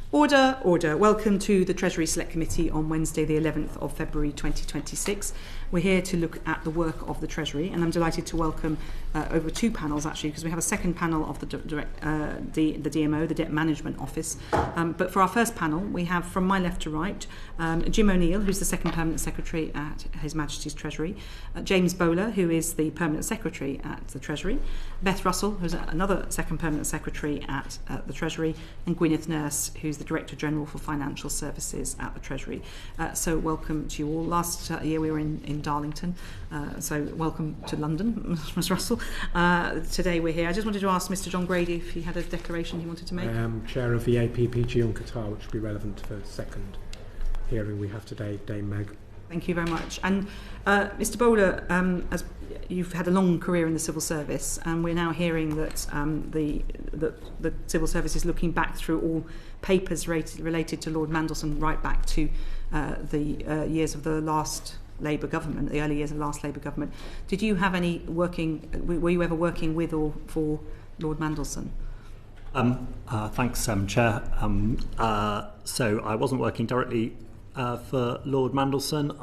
Order, order. Welcome to the Treasury Select Committee on Wednesday the 11th of February 2026. We're here to look at the work of the Treasury, and I'm delighted to welcome over two panels actually, because we have a second panel of the DMO, the Debt Management Office. But for our first panel, we have from my left to right, Jim O'Neill, who's the Second Permanent Secretary at His Majesty's Treasury, James Bowler, who is the Permanent Secretary at the Treasury, Beth Russell, who's another Second Permanent Secretary at the Treasury, and Gwyneth Nurse, who's the Director General for Financial Services at the Treasury. So welcome to you all. Last year we were in Darlington, so welcome to London, Ms Russell. Today we're here. I just wanted to ask Mr John Grady if he had a declaration he wanted to make. I am Chair of the APPG on Qatar, which will be relevant for the second hearing we have today, Dame Meg. Thank you very much. And Mr Bowler, as you've had a long career in the civil service, and we're now hearing that the civil service is looking back through all papers related to Lord Mandelson right back to the years of the last Labour government, the early years of the last Labour government. Did you have any were you ever working with or for Lord Mandelson? Thanks, Chair. So I wasn't working directly for Lord Mandelson.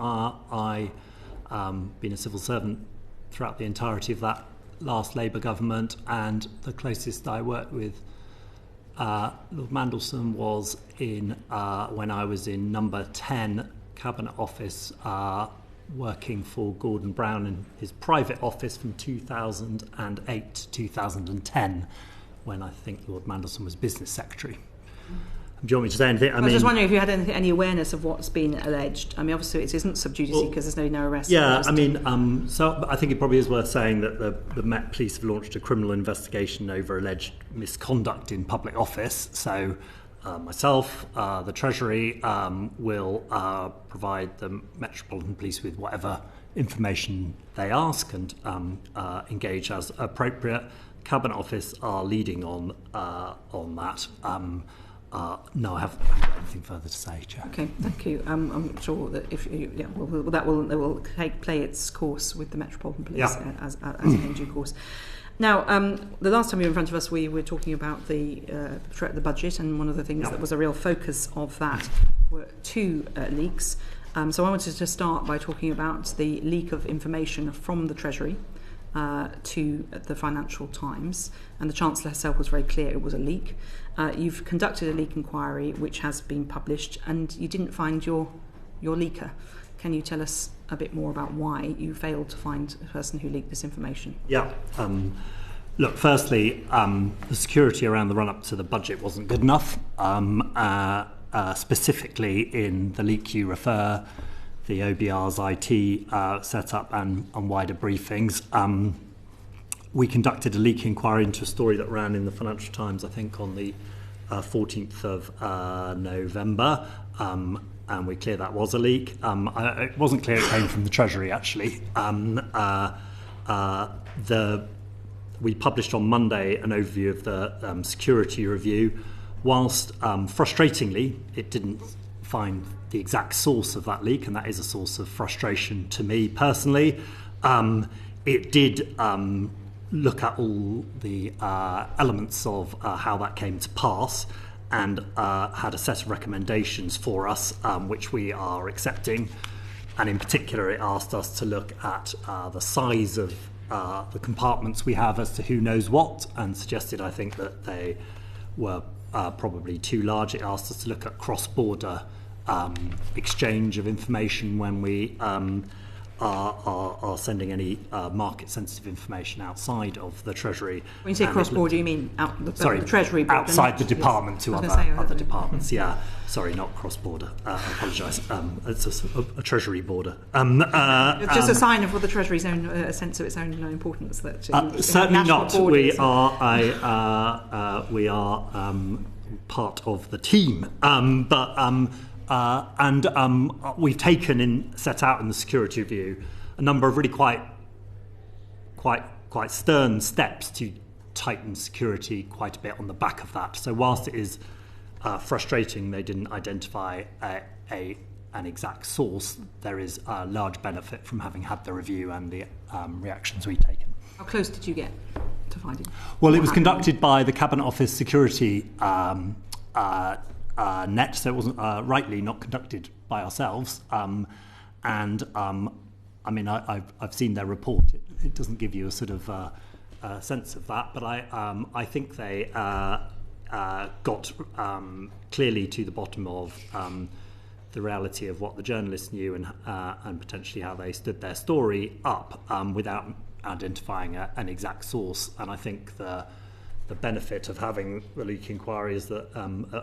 I've been a civil servant throughout the entirety of that last Labour government, and the closest I worked with Lord Mandelson was in when I was in number 10 Cabinet Office, working for Gordon Brown in his private office from 2008 to 2010, when I think Lord Mandelson was Business Secretary. Do you want me to say anything? I was just wondering if you had any awareness of what's been alleged. I mean, obviously it isn't sub judice because there's no arrest. Yeah, I mean, so I think it probably is worth saying that the Met Police have launched a criminal investigation over alleged misconduct in public office. So myself, the Treasury, will provide the Metropolitan Police with whatever information they ask and engage as appropriate. Cabinet Office are leading on that. No, I haven't anything further to say, Chair. Okay, thank you. I'm sure that if that will play its course with the Metropolitan Police as in due course. Now, the last time you were in front of us, we were talking about the budget, and one of the things that was a real focus of that were two leaks. So I wanted to start by talking about the leak of information from the Treasury to the Financial Times, and the Chancellor herself was very clear it was a leak. You've conducted a leak inquiry which has been published, and you didn't find your leaker. Can you tell us a bit more about why you failed to find the person who leaked this information? Yeah. Look, firstly, the security around the run-up to the budget wasn't good enough. Specifically in the leak you refer, the OBR's IT setup and wider briefings. We conducted a leak inquiry into a story that ran in the Financial Times, I think, on the 14th of November, and we cleared that was a leak. It wasn't clear it came from the Treasury, actually. We published on Monday an overview of the security review. Whilst, frustratingly, it didn't find the exact source of that leak, and that is a source of frustration to me personally. It did look at all the elements of how that came to pass, and had a set of recommendations for us, which we are accepting. And in particular, it asked us to look at the size of the compartments we have as to who knows what, and suggested, I think, that they were probably too large. It asked us to look at cross-border exchange of information when we are sending any market-sensitive information outside of the Treasury. When you say cross-border, you mean the Treasury board? Outside the department to other departments, yeah. Sorry, not cross-border. I apologise. It's a Treasury border. Just a sign of the Treasury's own a sense of its own importance. That certainly not. We are part of the team, but we've taken and set out in the security review a number of really quite stern steps to tighten security quite a bit on the back of that. So whilst it is frustrating they didn't identify an exact source, there is a large benefit from having had the review and the reactions we've taken. How close did you get to finding? Well, it was conducted by the Cabinet Office Security net, so it wasn't rightly not conducted by ourselves. I've seen their report. It doesn't give you a sort of sense of that, but I think they got clearly to the bottom of the reality of what the journalists knew and potentially how they stood their story up without identifying an exact source. And I think the benefit of having the leak inquiry is that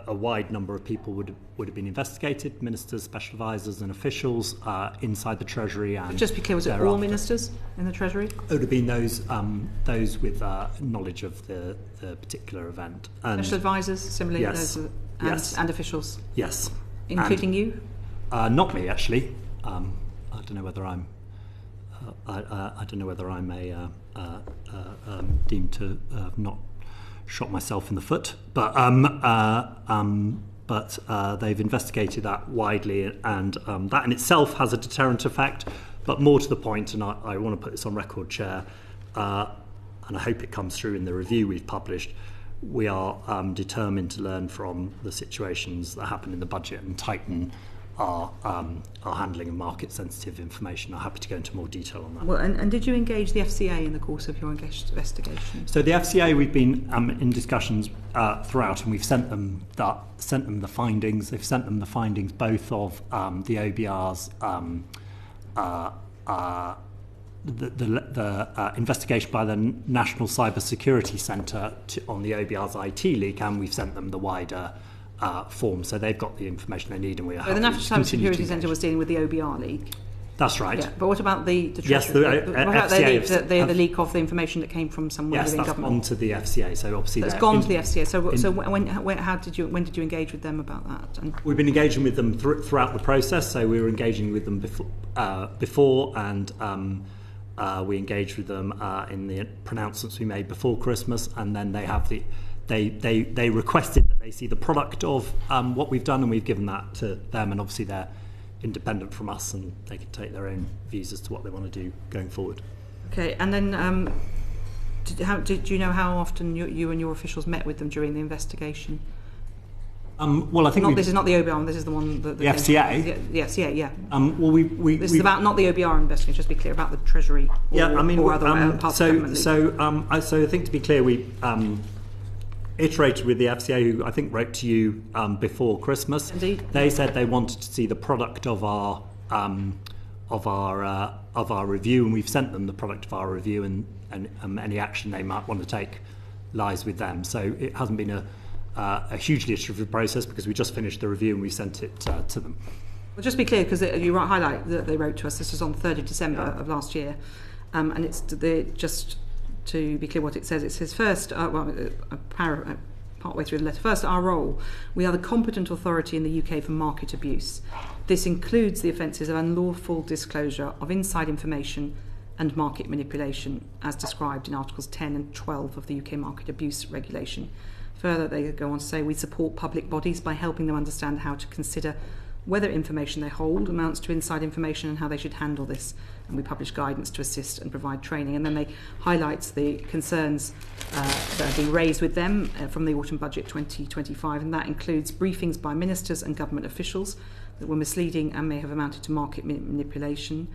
a wide number of people would have been investigated, ministers, special advisors and officials inside the Treasury. And just be clear, was it all ministers in the Treasury? It would have been those with knowledge of the particular event. And special advisors, similarly, yes, and officials? Yes. Including you? Not me, actually. I don't know whether I'm deemed to have not shot myself in the foot, but they've investigated that widely, and that in itself has a deterrent effect. But more to the point, and I want to put this on record, Chair, and I hope it comes through in the review we've published. We are determined to learn from the situations that happen in the budget and tighten our handling of market-sensitive information. I'm happy to go into more detail on that. Well, and did you engage the FCA in the course of your investigation? So the FCA, we've been in discussions throughout, and we've sent them the findings. They've sent them the findings both of the OBR's the investigation by the National Cyber Security Centre on the OBR's IT leak, and we've sent them the wider form, so they've got the information they need, and we are. So the National Cyber Security Centre was dealing with the OBR leak. That's right. Yeah, but what about the Treasury? Yes, the FCA the leak of the information that came from somewhere within government. Yes, that's gone to the FCA. So obviously, it's gone to the FCA. So when did you engage with them about that? And we've been engaging with them throughout the process. So we were engaging with them before, and we engaged with them in the pronouncements we made before Christmas, and then they have they requested that they see the product of what we've done, and we've given that to them, and obviously they're independent from us and they can take their own views as to what they want to do going forward. Okay, and then did you know how often you and your officials met with them during the investigation? Well, I think this is not the OBR. This is the one that the FCA. The FCA, yeah. Well, this is about not the OBR investigation. Just to be clear about the Treasury. Or other parts of government. So I think to be clear, we iterated with the FCA, who I think wrote to you before Christmas. Indeed. They said they wanted to see the product of our review, and we've sent them the product of our review, and any action they might want to take lies with them. So it hasn't been a hugely iterative process, because we just finished the review and we sent it to them. Well, just be clear, because you highlight that they wrote to us. This was on the 3rd of December of last year, and it's just to be clear what it says. It says first, partway through the letter, first, our role. We are the competent authority in the UK for market abuse. This includes the offences of unlawful disclosure of inside information and market manipulation, as described in Articles 10 and 12 of the UK Market Abuse Regulation. Further, they go on to say we support public bodies by helping them understand how to consider whether information they hold amounts to inside information and how they should handle this. And we publish guidance to assist and provide training. And then they highlight the concerns that are being raised with them from the Autumn Budget 2025, and that includes briefings by ministers and government officials that were misleading and may have amounted to market manipulation,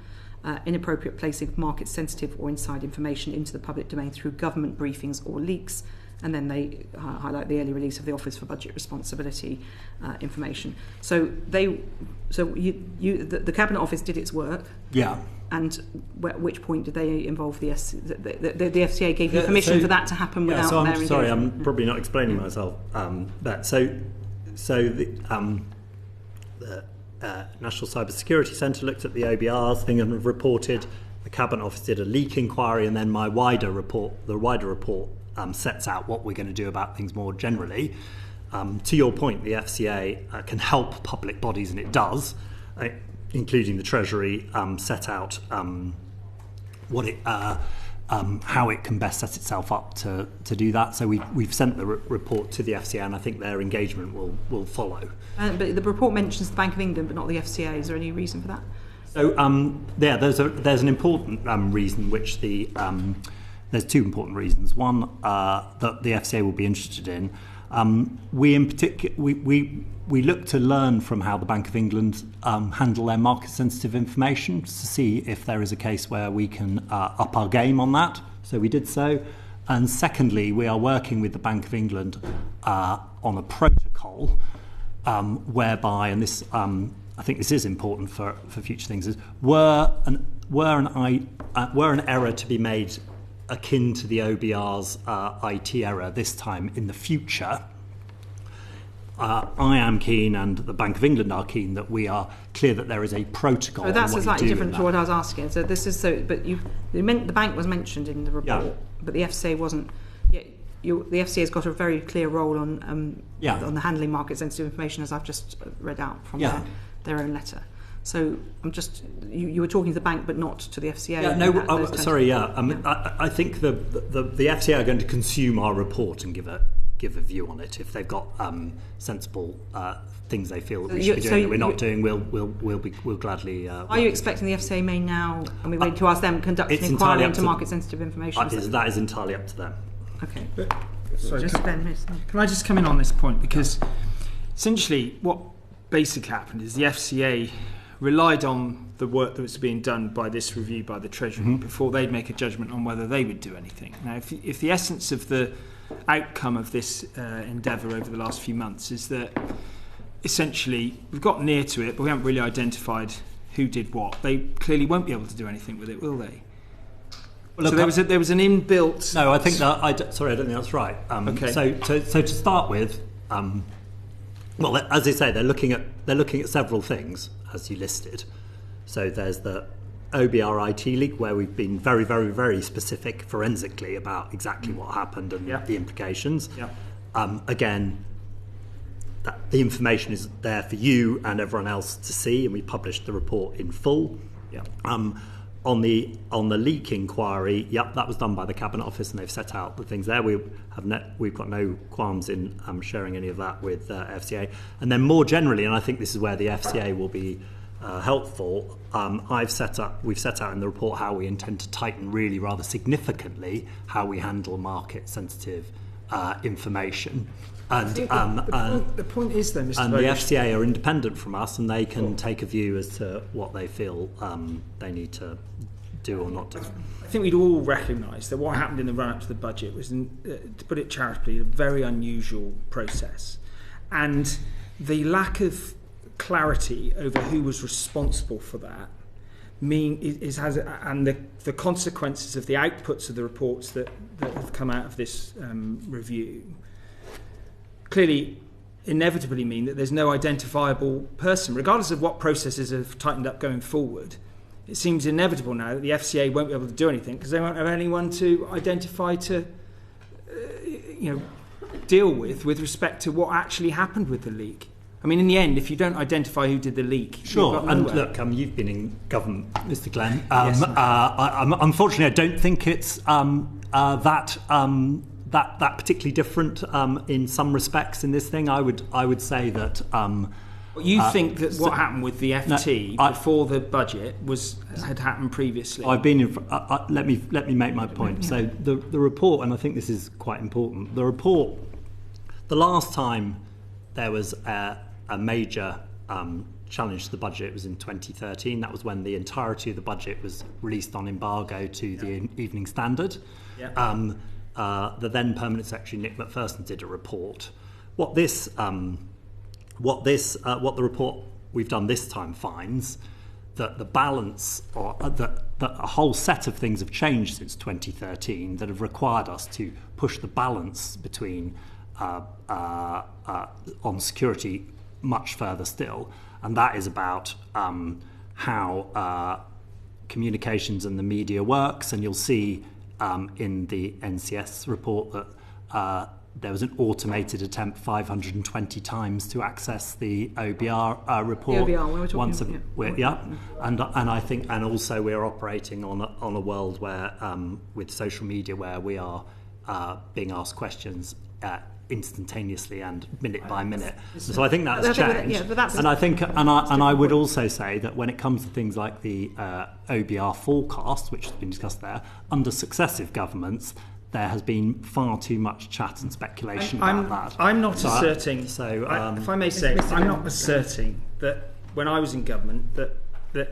inappropriate placing of market-sensitive or inside information into the public domain through government briefings or leaks. And then they highlight the early release of the Office for Budget Responsibility information. So the Cabinet Office did its work. Yeah. And at which point did they involve the FCA gave you permission for that to happen without their engagement? Sorry, I'm probably not explaining myself. The National Cyber Security Centre looked at the OBRs thing and reported. The Cabinet Office did a leak inquiry, and then the wider report sets out what we're going to do about things more generally. To your point, the FCA can help public bodies, and it does, including the Treasury, set out how it can best set itself up to do that. So we've sent the report to the FCA, and I think their engagement will follow. But the report mentions the Bank of England, but not the FCA. Is there any reason for that? So there's an important reason, which there's two important reasons. One, that the FCA will be interested in, We in particular, we look to learn from how the Bank of England handle their market-sensitive information to see if there is a case where we can up our game on that. So we did so. And secondly, we are working with the Bank of England on a protocol whereby, and this I think this is important for future things, is were an error to be made akin to the OBR's IT error this time in the future, I am keen, and the Bank of England are keen, that we are clear that there is a protocol. So that's on what slightly you do different with to what I was asking. So this is but the bank was mentioned in the report, but the FCA wasn't. The FCA has got a very clear role on the handling market-sensitive information, as I've just read out from their own letter. So I'm just you were talking to the bank, but not to the FCA. I think the FCA are going to consume our report and give a view on it. If they've got sensible things they feel that we should be doing that we're not doing, we'll gladly. Are you expecting the FCA may now, and we wait to ask them, conduct an inquiry into market-sensitive information? That is entirely up to them. Okay. Can I just come in on this point? Because essentially what basically happened is the FCA relied on the work that was being done by this review by the Treasury before they'd make a judgment on whether they would do anything. Now, if the essence of the outcome of this endeavour over the last few months is that essentially we've got near to it, but we haven't really identified who did what, they clearly won't be able to do anything with it, will they? Well, look, so there was an inbuilt. No, I think that I don't think that's right. Okay. So to start with, well, as they say, they're looking at several things as you listed. So there's the OBR IT leak, where we've been very, very, very specific forensically about exactly what happened and the implications. Again, the information is there for you and everyone else to see, and we published the report in full. On the leak inquiry, that was done by the Cabinet Office, and they've set out the things there. We've got no qualms in sharing any of that with FCA. And then more generally, and I think this is where the FCA will be helpful, we've set out in the report how we intend to tighten really rather significantly how we handle market-sensitive information. And the point is, though, Mr. And Bogan, the FCA are independent from us, and they can take a view as to what they feel they need to do or not do. I think we'd all recognise that what happened in the run-up to the budget was, to put it charitably, a very unusual process. And the lack of clarity over who was responsible for that and the consequences of the outputs of the reports that have come out of this review clearly inevitably mean that there's no identifiable person, regardless of what processes have tightened up going forward. It seems inevitable now that the FCA won't be able to do anything because they won't have anyone to identify to deal with respect to what actually happened with the leak. I mean, in the end, if you don't identify who did the leak, sure. And look, you've been in government, Mr. Glenn. Yes. Unfortunately, I don't think it's that particularly different in some respects in this thing. I would say that. You think that what happened with the FT before the budget had happened previously? I've been in. Let me make my point. So the report, and I think this is quite important. The report, the last time there was a major challenge to the budget was in 2013. That was when the entirety of the budget was released on embargo to the Evening Standard. The then Permanent Secretary Nick Macpherson did a report. What the report we've done this time finds that the balance, or that a whole set of things have changed since 2013 that have required us to push the balance between on security much further still, and that is about how communications and the media works. And you'll see in the NCS report that there was an automated attempt 520 times to access the OBR report. The OBR, we were talking and I think, and also we're operating on a world where with social media where we are being asked questions instantafoinstantaneously and minute by minute. So I think that's changed. And I think, and I would also say that when it comes to things like the OBR forecast, which has been discussed there, under successive governments, there has been far too much chat and speculation about that. I'm not asserting. If I may say, I'm not asserting that when I was in government that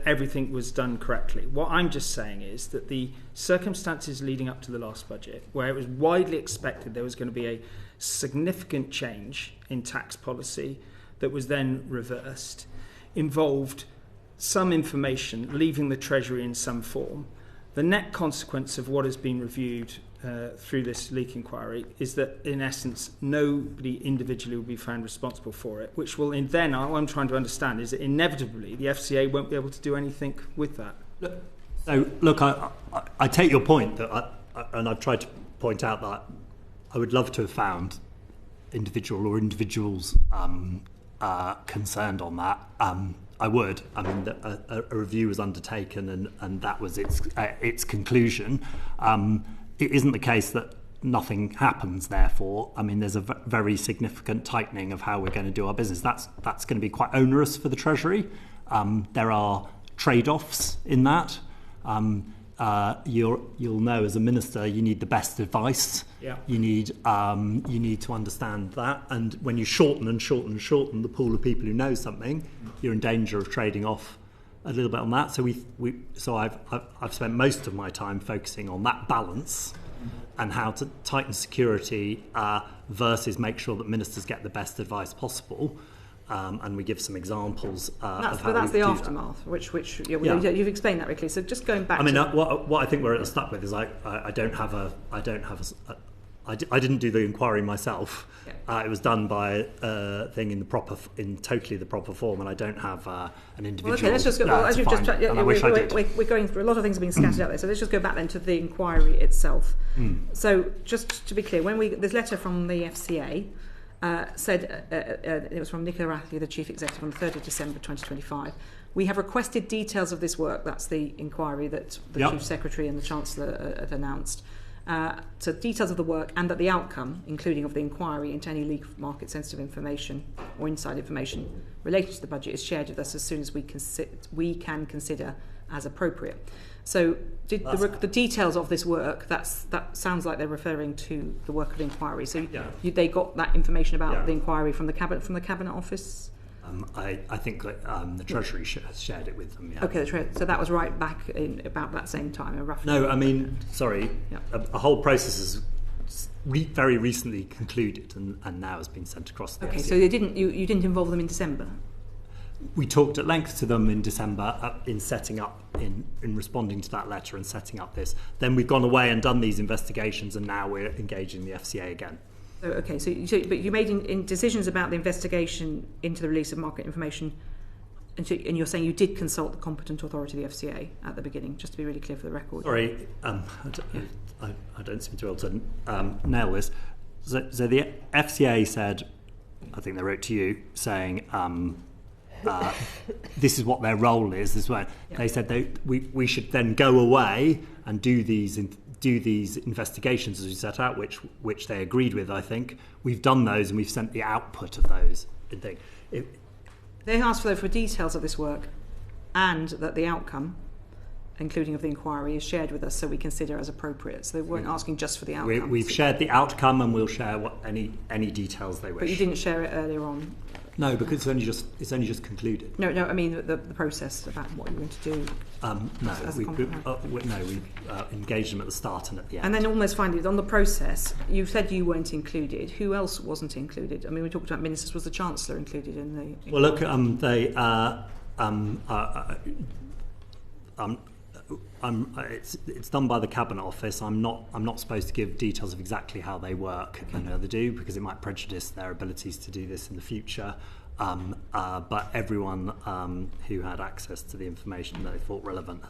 everything was done correctly. What I'm just saying is that the circumstances leading up to the last budget, where it was widely expected there was going to be a significant change in tax policy that was then reversed, involved some information leaving the Treasury in some form. The net consequence of what has been reviewed through this leak inquiry is that, in essence, nobody individually will be found responsible for it, which will then, what I'm trying to understand is that inevitably the FCA won't be able to do anything with that. Look, I take your point, and I've tried to point out that I would love to have found individuals concerned on that. I would. I mean, a review was undertaken, and that was its conclusion. It isn't the case that nothing happens, therefore. I mean, there's a very significant tightening of how we're going to do our business. That's going to be quite onerous for the Treasury. There are trade-offs in that. You'll know as a minister you need the best advice. Yeah. You need to understand that, and when you shorten the pool of people who know something, you're in danger of trading off a little bit on that. So I've spent most of my time focusing on that balance and how to tighten security versus make sure that ministers get the best advice possible. And we give some examples of how but that's we the do aftermath, that. You've explained that, Ricky. So just going back. I mean, what I think we're stuck with is I didn't do the inquiry myself. Yeah. It was done by a thing in totally the proper form, and I don't have an individual. Well, okay, let's just go. Well, as you've just we're going through a lot of things have been scattered out there. So let's just go back then to the inquiry itself. So just to be clear, this letter from the FCA. Said it was from Nicola Rathley, the Chief Executive, on the 3rd of December 2025. We have requested details of this work. That's the inquiry that the Chief Secretary and the Chancellor had announced. So details of the work and that the outcome, including of the inquiry into any leak of market-sensitive information or inside information related to the budget, is shared with us as soon as we can consider as appropriate. So the details of this work, that sounds like they're referring to the work of the inquiry. So they got that information about the inquiry from the Cabinet Office? I think the Treasury has shared it with them. Yeah. Okay, so that was right back in about that same time, roughly. No, I mean, sorry, a whole process is very recently concluded and now has been sent across the FCA. So you didn't involve them in December? We talked at length to them in December in setting up, in responding to that letter and setting up this. Then we've gone away and done these investigations, and now we're engaging the FCA again. Okay, but you made in decisions about the investigation into the release of market information, and you're saying you did consult the competent authority, the FCA, at the beginning, just to be really clear for the record. Sorry, I don't seem to be able to nail this. So the FCA said, I think they wrote to you, saying this is what their role is. They said we should then go away and do these investigations as we set out, which they agreed with. I think we've done those and we've sent the output of those. They asked for details of this work, and that the outcome, including of the inquiry, is shared with us so we consider as appropriate. So they weren't asking just for the outcome. We've shared the outcome, and we'll share any details they wish. But you didn't share it earlier on. No, because it's only just concluded. No, I mean the process about what you're going to do. We've engaged them at the start and at the end. And then almost finally, on the process, you said you weren't included. Who else wasn't included? I mean, we talked about ministers. Was the Chancellor included in the? Well, look, it's done by the Cabinet Office. I'm not supposed to give details of exactly how they work and how they do, because it might prejudice their abilities to do this in the future. But everyone who had access to the information that they thought relevant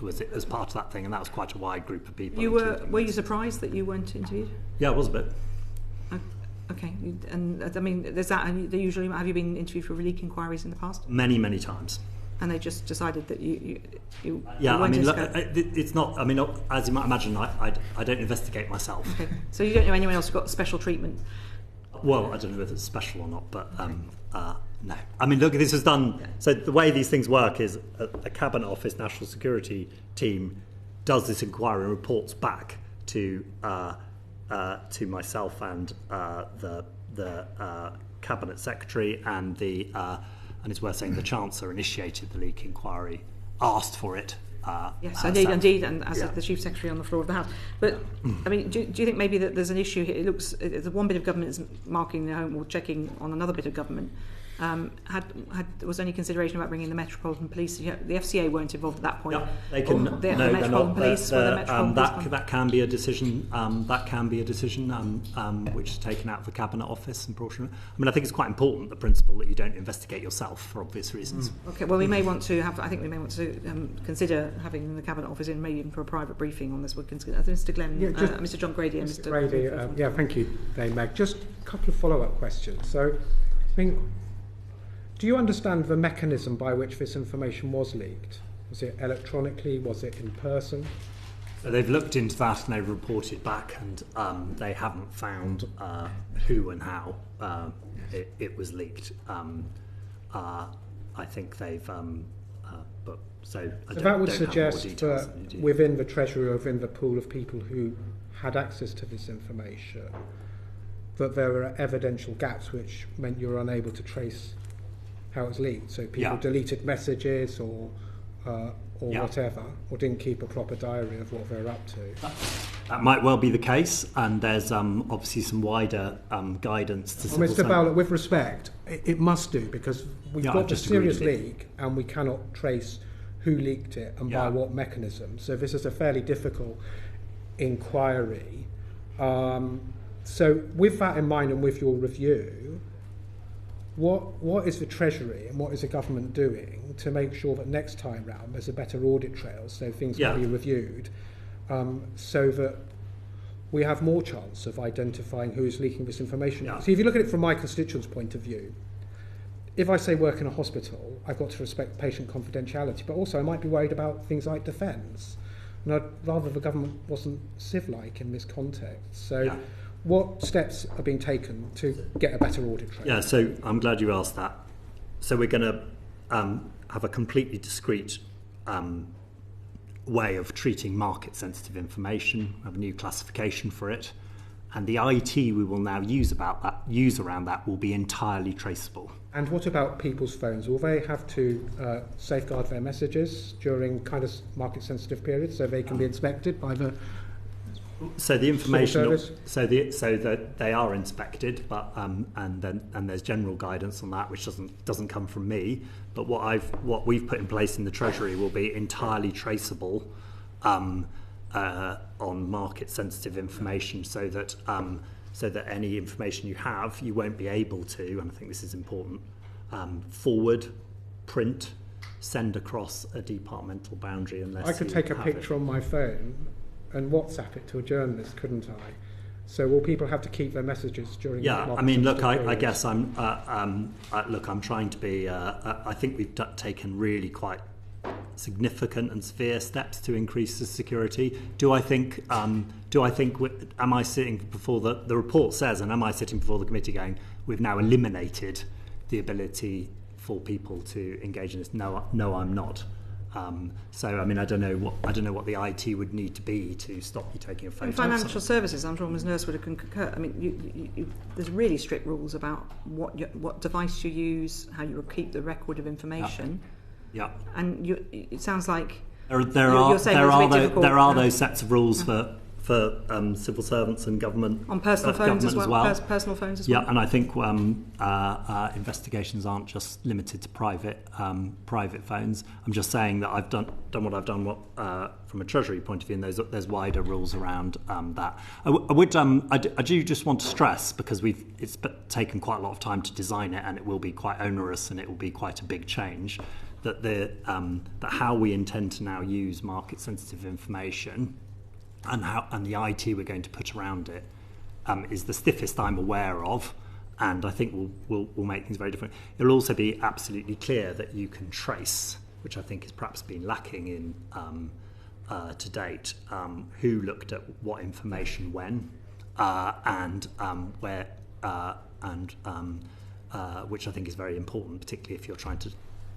was part of that thing, and that was quite a wide group of people. Were you surprised that you weren't interviewed? Yeah, I was a bit. Okay, and I mean, there's that. And they usually have you been interviewed for leak inquiries in the past? Many times. And they just decided that you yeah, I mean, look, it's not. I mean, as you might imagine, I don't investigate myself. Okay, so you don't know anyone else who got special treatment? Well, I don't know whether it's special or not, but no. I mean, look, this was done. So the way these things work is a Cabinet Office National Security team does this inquiry and reports back to to myself and the Cabinet Secretary, and it's worth saying the Chancellor initiated the leak inquiry, asked for it. Yes, indeed, and as the Chief Secretary on the floor of the House. But I mean, do you think maybe that there's an issue here? It looks the one bit of government is marking their home or checking on another bit of government. Was any consideration about bringing the Metropolitan Police? The FCA weren't involved at that point. Yeah, they can. The Metropolitan Police. That can be a decision. Which is taken out of the Cabinet Office. Unfortunately, I mean, I think it's quite important, the principle that you don't investigate yourself for obvious reasons. Okay. Well, we may want to have. I think we may want to consider having the Cabinet Office in, maybe even for a private briefing on this. We'll consider Mr. Glenn, Mr. John Grady, and Mr. Grady. Thank you, Meg. Just a couple of follow-up questions. So, I mean, do you understand the mechanism by which this information was leaked? Was it electronically? Was it in person? So they've looked into that and they've reported back, and they haven't found who and how it was leaked. I think they've. That would suggest that within the Treasury or within the pool of people who had access to this information, that there were evidential gaps which meant you were unable to trace how it was leaked. So people deleted messages or whatever, or didn't keep a proper diary of what they're up to. That might well be the case, and there's obviously some wider guidance to civil Mr. Bowler, with respect, it must do, because we've got a serious leak and we cannot trace who leaked it and by what mechanism. So this is a fairly difficult inquiry. So with that in mind and with your review, what is the Treasury and what is the government doing to make sure that next time round there's a better audit trail, so things can be reviewed, so that we have more chance of identifying who is leaking this information? So if you look at it from my constituents' point of view, if I say work in a hospital, I've got to respect patient confidentiality, but also I might be worried about things like defence. And I'd rather the government wasn't civ-like in this context. So what steps are being taken to get a better audit trail? Yeah, so I'm glad you asked that. So we're going to have a completely discrete way of treating market-sensitive information, have a new classification for it, and the IT we will now use around that will be entirely traceable. And what about people's phones? Will they have to safeguard their messages during kind of market-sensitive periods so they can be inspected by the information, so that they are inspected, but and there's general guidance on that, which doesn't come from me. But what we've put in place in the Treasury will be entirely traceable on market-sensitive information, so that any information you have, you won't be able to, and I think this is important, forward, print, send across a departmental boundary unless I could take a picture on my phone and WhatsApp it to a journalist, couldn't I? So will people have to keep their messages during? Yeah, I mean, look, I guess I'm trying to be. I think we've taken really quite significant and severe steps to increase the security. Am I sitting before the report says, and am I sitting before the committee going, we've now eliminated the ability for people to engage in this? No, I'm not. So I mean, I don't know what the IT would need to be to stop you taking a photo. In financial services, I'm sure Ms. Nurse would concur. I mean, there's really strict rules about what device you use, how you keep the record of information. Yeah. And it sounds like there are those sets of rules for civil servants and government on personal phones as well. Personal phones as well. Yeah, and I think investigations aren't just limited to private phones. I'm just saying that I've done what I've done from a Treasury point of view, and there's wider rules around that. I do just want to stress, because it's taken quite a lot of time to design it, and it will be quite onerous and it will be quite a big change, that that how we intend to now use market sensitive information and the IT we're going to put around it is the stiffest I'm aware of, and I think will make things very different. It'll also be absolutely clear that you can trace, which I think has perhaps been lacking in to date, who looked at what information when, and where, and which I think is very important, particularly if you're trying to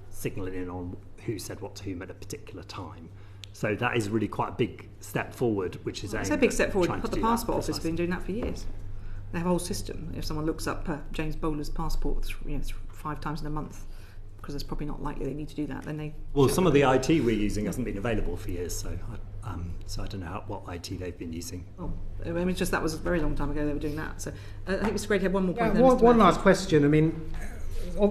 signal in on who said what to whom at a particular time. So that is really quite a big step forward, which is it's a big step forward. But the passport office has been doing that for years. They have a whole system. If someone looks up James Bowler's passport 5 times in a month, because it's probably not likely they need to do that, then they... Well, some of the IT we're using hasn't been available for years, so I don't know what IT they've been using. Oh, I mean, just that was a very long time ago they were doing that. So I think Mr. Gregg had one more point. One last question. I mean,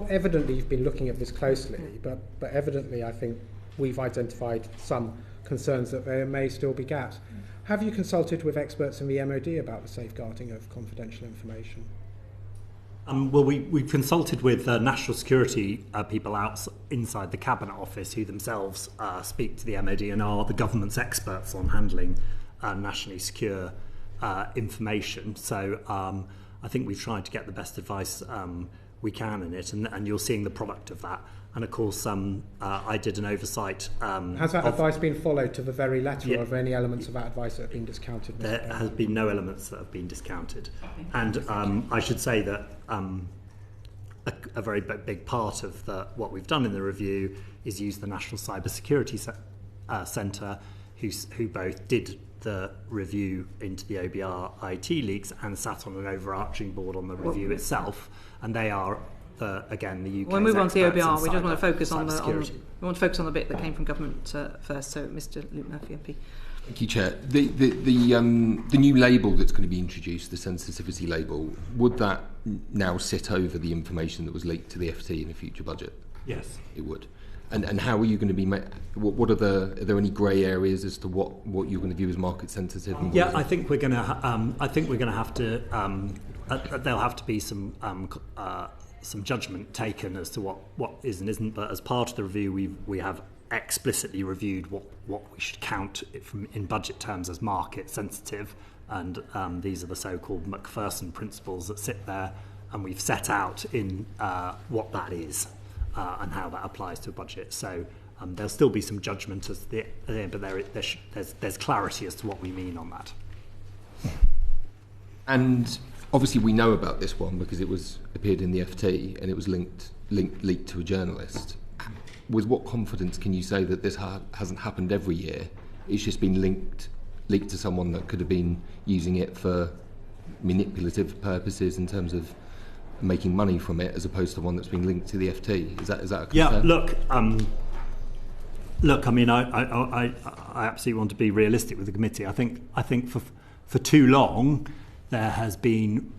evidently you've been looking at this closely, but evidently I think we've identified some concerns that there may still be gaps. Have you consulted with experts in the MOD about the safeguarding of confidential information? Well, we've consulted with national security people inside the Cabinet Office who themselves speak to the MOD and are the government's experts on handling nationally secure information. So I think we've tried to get the best advice we can in it, and you're seeing the product of that. And of course, I did an oversight. Has that advice been followed to the very letter, or are there any elements of that advice that have been discounted? There has been no elements that have been discounted. And I should say that a very big part of what we've done in the review is use the National Cyber Security Centre, who both did the review into the OBR IT leaks and sat on an overarching board on the review itself. And they are... again, the UK. We'll move on to the OBR. We just want to focus on the bit that came from government first. So, Mr. Luke Murphy, MP. Thank you, Chair. The new label that's going to be introduced, the sensitivity label, would that now sit over the information that was leaked to the FT in a future budget? Yes, it would. And how are you going to be? Are there any grey areas as to what you're going to view as market sensitive? Yeah, I think we're going to. Have to. There'll have to be some judgment taken as to what is and isn't, but as part of the review we have explicitly reviewed what we should count in budget terms as market sensitive, and these are the so-called Macpherson principles that sit there, and we've set out in what that is and how that applies to a budget. So there'll still be some judgment but there's clarity as to what we mean on that. And obviously, we know about this one because it appeared in the FT and it was leaked to a journalist. With what confidence can you say that this hasn't happened every year? It's just been leaked to someone that could have been using it for manipulative purposes in terms of making money from it, as opposed to one that's been linked to the FT. Is that a concern? Yeah. Look. I mean, I absolutely want to be realistic with the committee. I think for too long there has been,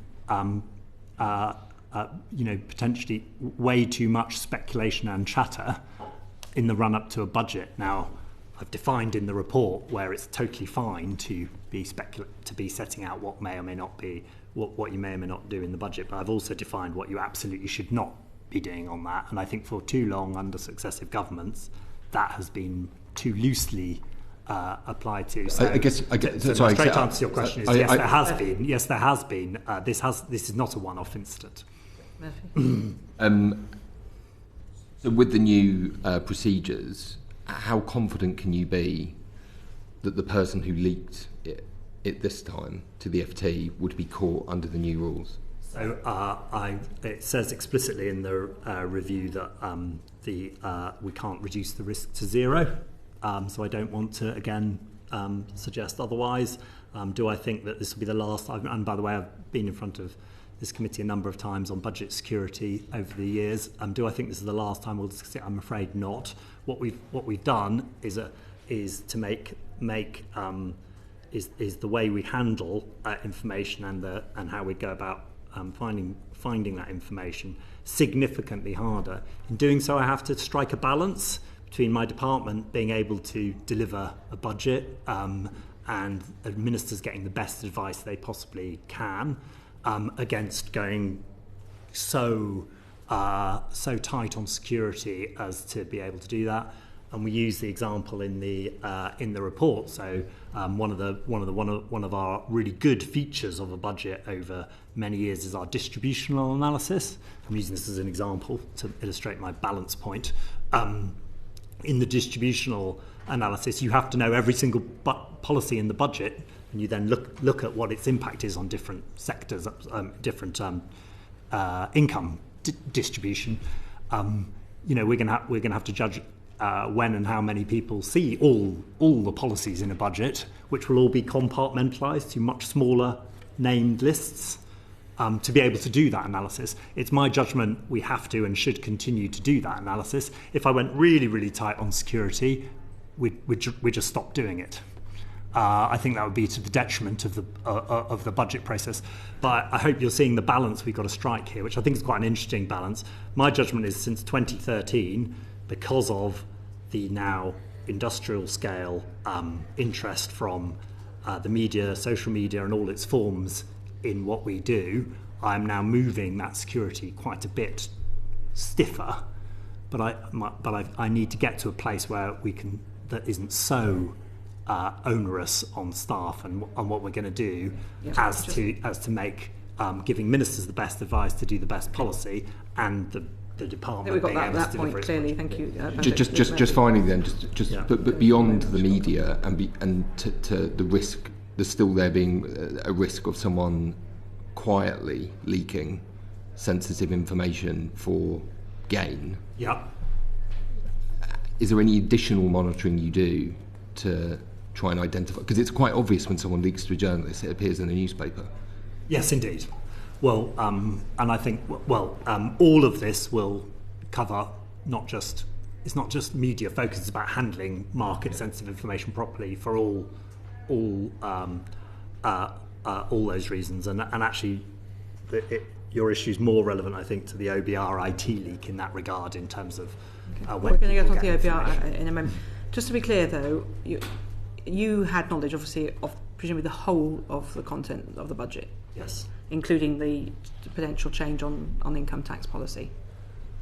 potentially way too much speculation and chatter in the run-up to a budget. Now, I've defined in the report where it's totally fine to be setting out what may or may not be, what you may or may not do in the budget, but I've also defined what you absolutely should not be doing on that. And I think for too long, under successive governments, that has been too loosely applied to. So I guess the straight answer to your question is yes, there has been. Yes, there has been. This is not a one-off incident. So with the new procedures, how confident can you be that the person who leaked it this time to the FT would be caught under the new rules? So it says explicitly in the review that we can't reduce the risk to zero. So I don't want to, again, suggest otherwise. Do I think that this will be the last? And by the way, I've been in front of this committee a number of times on budget security over the years. Do I think this is the last time we'll discuss it? I'm afraid not. What we've done is to make the way we handle information and how we go about finding that information significantly harder. In doing so, I have to strike a balance between my department being able to deliver a budget and ministers getting the best advice they possibly can, against going so tight on security as to be able to do that. And we use the example in the report. So one of our really good features of a budget over many years is our distributional analysis. I'm using this as an example to illustrate my balance point. In the distributional analysis, you have to know every single policy in the budget, and you then look at what its impact is on different sectors, different income distribution. We're going to have to judge when and how many people see all the policies in a budget, which will all be compartmentalised to much smaller named lists, to be able to do that analysis. It's my judgment we have to and should continue to do that analysis. If I went really, really tight on security, we'd just stop doing it. I think that would be to the detriment of the budget process. But I hope you're seeing the balance we've got to strike here, which I think is quite an interesting balance. My judgment is since 2013, because of the now industrial scale interest from the media, social media and all its forms in what we do, I'm now moving that security quite a bit stiffer. But I need to get to a place where we can, that isn't so onerous on staff and what we're going to do, as to make giving ministers the best advice to do the best policy, and the department. We've got being able that to point deliver clearly. its Thank you. Just finally then, but beyond the media and to the risk, there's still there being a risk of someone quietly leaking sensitive information for gain. Yeah. Is there any additional monitoring you do to try and identify? Because it's quite obvious when someone leaks to a journalist, it appears in a newspaper. Yes, indeed. Well, and I think, all of this will cover it's not just media focus, it's about handling market-sensitive information properly for all those reasons. And actually, your issue is more relevant, I think, to the OBR IT leak in that regard, in terms of we're going to get on to the OBR in a moment. Just to be clear, though, you had knowledge, obviously, of presumably the whole of the content of the budget. Yes. Including the potential change on income tax policy.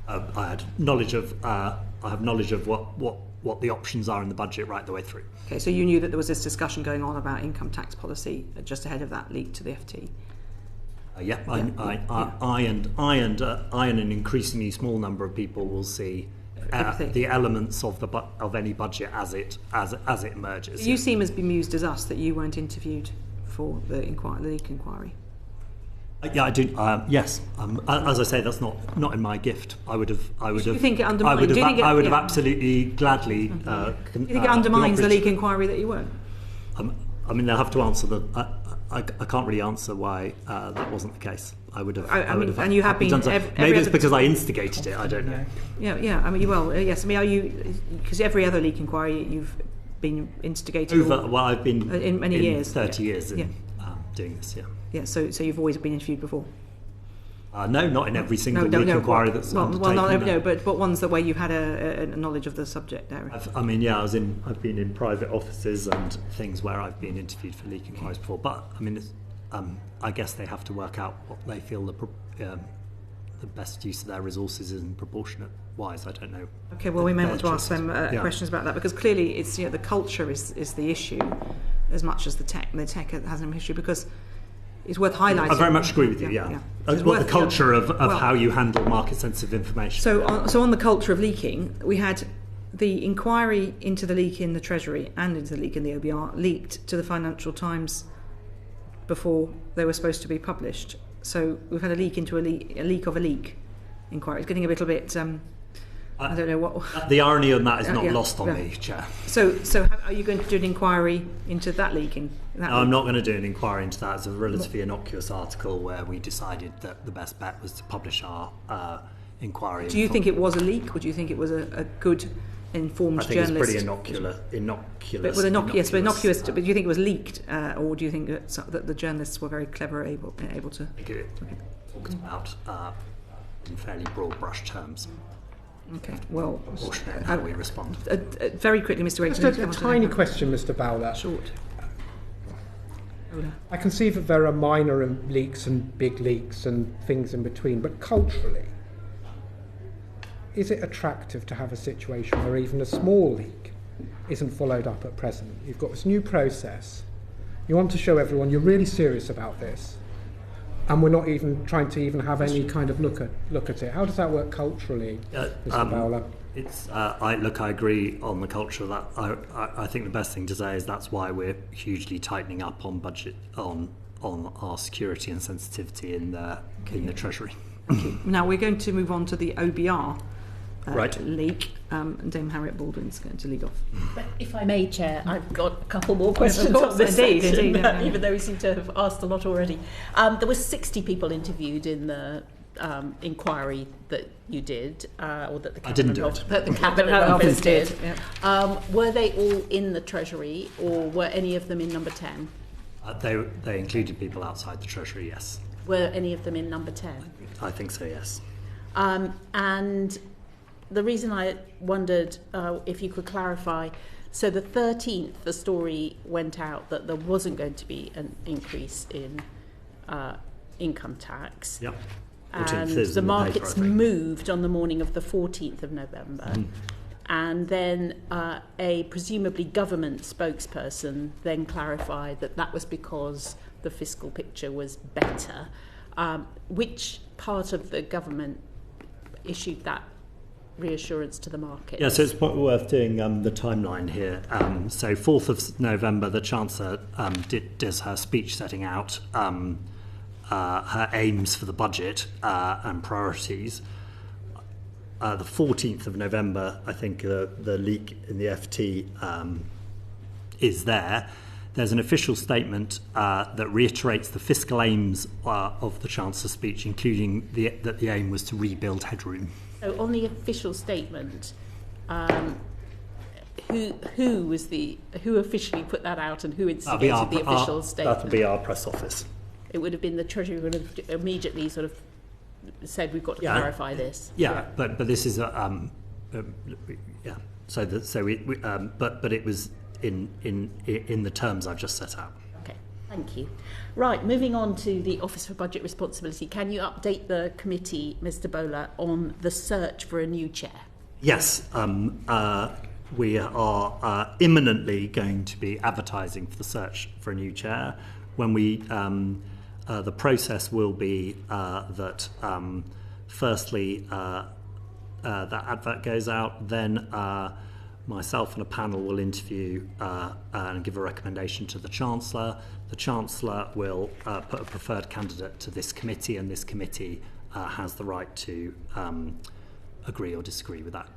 I have knowledge of what the options are in the budget right the way through. Okay, so you knew that there was this discussion going on about income tax policy just ahead of that leak to the FT. I and an increasingly small number of people will see the elements of any budget as it emerges. You seem as bemused as us that you weren't interviewed for the leak inquiry. Yeah, I do. Yes, as I say, that's not in my gift. I would have. You think it undermines? I would have absolutely gladly. Do you think it undermines the leak inquiry that you weren't? I mean, they'll have to answer I can't really answer why that wasn't the case. I would have. And you have been. Maybe it's because I instigated it. I don't know. Yeah. I mean, well, yes. I mean, are you? Because every other leak inquiry you've been instigated. I've been in many years. 30 years in doing this. Yeah. Yeah. So you've always been interviewed before. No, not in every single leak inquiry that's undertaken. But ones where you've had a knowledge of the subject area. I've been in private offices and things where I've been interviewed for leak inquiries before. But I mean, I guess they have to work out what they feel the best use of their resources is in proportionate wise. I don't know. Okay, well, we may want to ask them questions about that, because clearly it's the culture is the issue as much as the tech. The tech has an issue because. It's worth highlighting. I very much agree with you, the culture of how you handle market-sensitive information. So on the culture of leaking, we had the inquiry into the leak in the Treasury and into the leak in the OBR leaked to the Financial Times before they were supposed to be published. So we've had a leak into a leak of a leak inquiry. It's getting a little bit... I don't know what... The irony on that is not lost on me, Chair. So are you going to do an inquiry into that leaking? I'm not going to do an inquiry into that. It's a relatively innocuous article where we decided that the best bet was to publish our inquiry. Do you think it was a leak, or do you think it was a good, informed journalist? I think it's pretty innocuous. Innocuous. But do you think it was leaked, or do you think that the journalists were very clever, able to... I think it talked about in fairly broad brush terms. Okay, well... How we respond. Very quickly, Mr. Wade. Just a tiny question, Mr. Bowler. Short. I can see that there are minor leaks and big leaks and things in between, but culturally, is it attractive to have a situation where even a small leak isn't followed up at present? You've got this new process. You want to show everyone you're really serious about this, and we're not even trying to even have any kind of look at it. How does that work culturally, Mr. Bowler? I agree on the culture of that. I think the best thing to say is that's why we're hugely tightening up on budget on our security and sensitivity in the Treasury. Okay. Now we're going to move on to the OBR leak. And Dame Harriet Baldwin's going to lead off. But if I may, Chair, I've got a couple more questions on this section, even though we seem to have asked a lot already. There were 60 people interviewed in the inquiry that you did, or that the Cabinet Office did. Were they all in the Treasury, or were any of them in number 10? They included people outside the Treasury, yes. Were any of them in number 10? I think so, yes. And the reason I wondered if you could clarify, so the 13th, the story went out that there wasn't going to be an increase in income tax. Yep. And the markets moved on the morning of the 14th of November. And then a presumably government spokesperson then clarified that that was because the fiscal picture was better. Which part of the government issued that reassurance to the market? Yeah, so it's worth doing the timeline here. So 4th of November, the Chancellor does her speech setting out her aims for the budget and priorities. The 14th of November, I think the leak in the FT is there. There's an official statement that reiterates the fiscal aims of the Chancellor's speech, including that the aim was to rebuild headroom. So on the official statement, who officially put that out, and who instigated the official statement? That would be our press office. It would have been the Treasury would have immediately sort of said, we've got to clarify this. Yeah, but this is but it was in the terms I've just set out. Okay, thank you. Right, moving on to the Office for Budget Responsibility. Can you update the committee, Mr. Bowler, on the search for a new chair? Yes, we are imminently going to be advertising for the search for a new chair. When we the process will be that firstly that advert goes out, then myself and a panel will interview and give a recommendation to the Chancellor. The Chancellor will put a preferred candidate to this committee, and this committee has the right to agree or disagree with that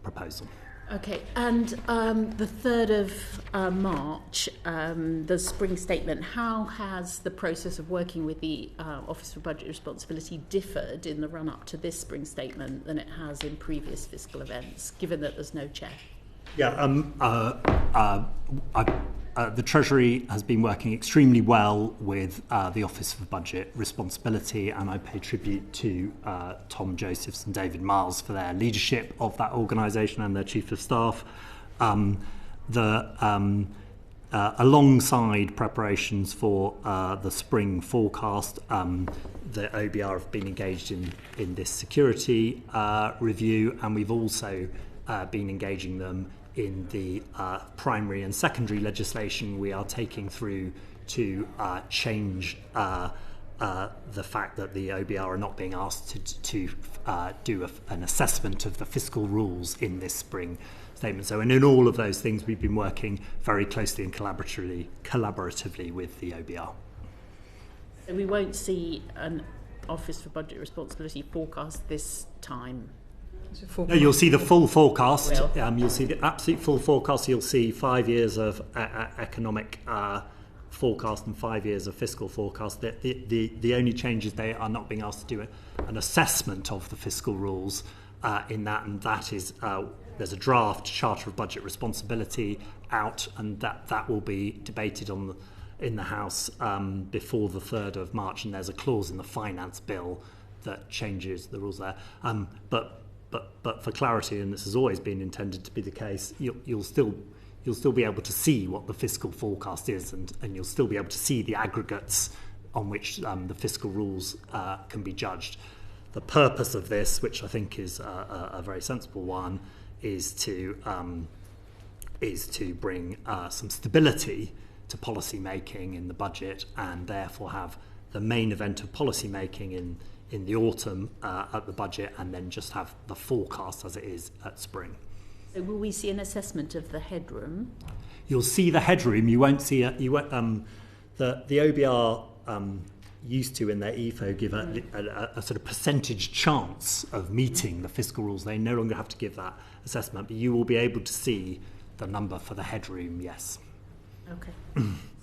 proposal. Okay, and the 3rd of March, the spring statement, how has the process of working with the Office for Budget Responsibility differed in the run-up to this spring statement than it has in previous fiscal events, given that there's no chair? Yeah, the Treasury has been working extremely well with the Office for Budget Responsibility, and I pay tribute to Tom Josephs and David Miles for their leadership of that organisation and their Chief of Staff. Alongside preparations for the spring forecast, the OBR have been engaged in this security review, and we've also been engaging them in the primary and secondary legislation we are taking through to change the fact that the OBR are not being asked to do an assessment of the fiscal rules in this spring statement. So, and in all of those things, we've been working very closely and collaboratively with the OBR. So we won't see an Office for Budget Responsibility forecast this time? No, you'll see the full forecast. You'll see the absolute full forecast. You'll see 5 years of economic forecast and 5 years of fiscal forecast. The only change is they are not being asked to do an assessment of the fiscal rules in that, and that is there's a draft Charter of Budget Responsibility out, and that will be debated in the House before the 3rd of March, and there's a clause in the Finance Bill that changes the rules there. But for clarity, and this has always been intended to be the case, you'll still be able to see what the fiscal forecast is, and you'll still be able to see the aggregates on which the fiscal rules can be judged. The purpose of this, which I think is a very sensible one, is to bring some stability to policy making in the budget, and therefore have the main event of policy making in the autumn at the budget, and then just have the forecast as it is at spring. So will we see an assessment of the headroom? You'll see the headroom. You won't see the OBR used to in their EFO give a sort of percentage chance of meeting the fiscal rules. They no longer have to give that assessment, but you will be able to see the number for the headroom, yes. Okay.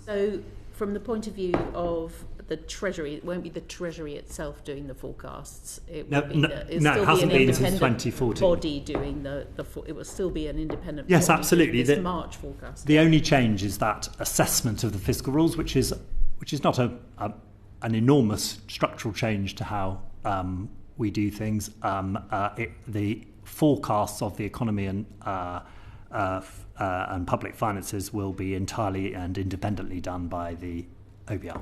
So from the point of view of the Treasury, it won't be the Treasury itself doing the forecasts. It will it hasn't been since 2014. Body doing it will still be an independent yes, body absolutely. Doing this March forecast. The only change is that assessment of the fiscal rules, which is not an enormous structural change to how we do things. The forecasts of the economy and public finances will be entirely and independently done by the OBR.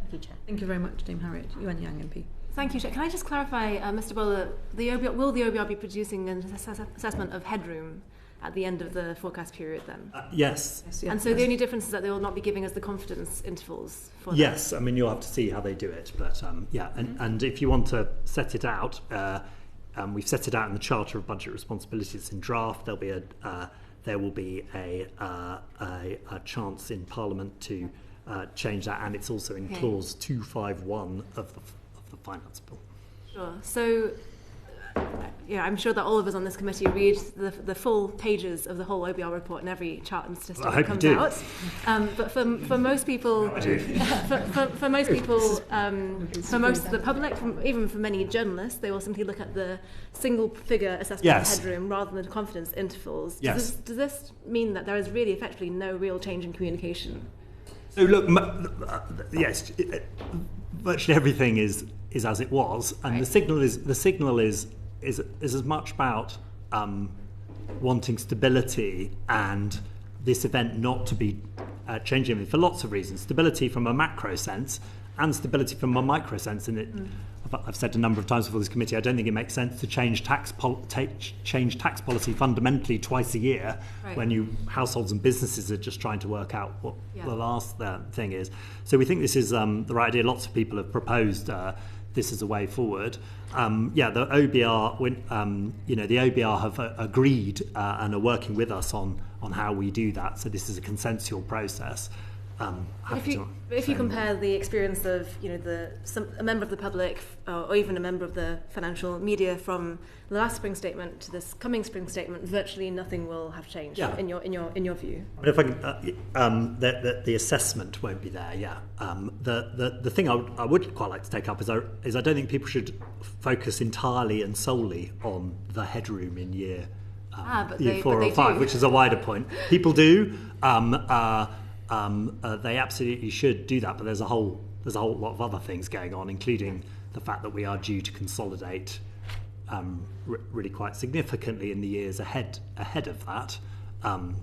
Thank you, Chair. Thank you very much, Dame Harriet. Yuan Yang MP. Thank you, Chair. Can I just clarify, Mr. Bowler, will the OBR be producing an assessment of headroom at the end of the forecast period then? Yes. And so the only difference is that they will not be giving us the confidence intervals for that? Yes, I mean, you'll have to see how they do it. But and if you want to set it out, we've set it out in the Charter of Budget Responsibility. It's in draft. There will be a chance in Parliament to change that, and it's also in clause 251 of the Finance Bill. Sure. So, I'm sure that all of us on this committee read the full pages of the whole OBR report and every chart and statistic that comes out. But for most people, for most of the public, even for many journalists, they will simply look at the single figure assessment of headroom rather than the confidence intervals. Yes. Does this mean that there is really effectively no real change in communication? So look, yes, virtually everything is as it was, and right. the signal is as much about wanting stability and this event not to be changing for lots of reasons. Stability from a macro sense and stability from a micro sense. And I've said a number of times before this committee, I don't think it makes sense to change tax policy fundamentally twice a year when households and businesses are just trying to work out what the last thing is. So we think this is the right idea. Lots of people have proposed this is a way forward. The OBR, the OBR have agreed and are working with us on how we do that. So this is a consensual process. If you compare the experience of a member of the public or even a member of the financial media from the last spring statement to this coming spring statement, virtually nothing will have changed in your view. But if the assessment won't be there. The thing I would quite like to take up is I don't think people should focus entirely and solely on the headroom in year 4 or 5, which is a wider point. People do. They absolutely should do that, but there's a whole lot of other things going on, including the fact that we are due to consolidate really quite significantly in the years ahead of that. And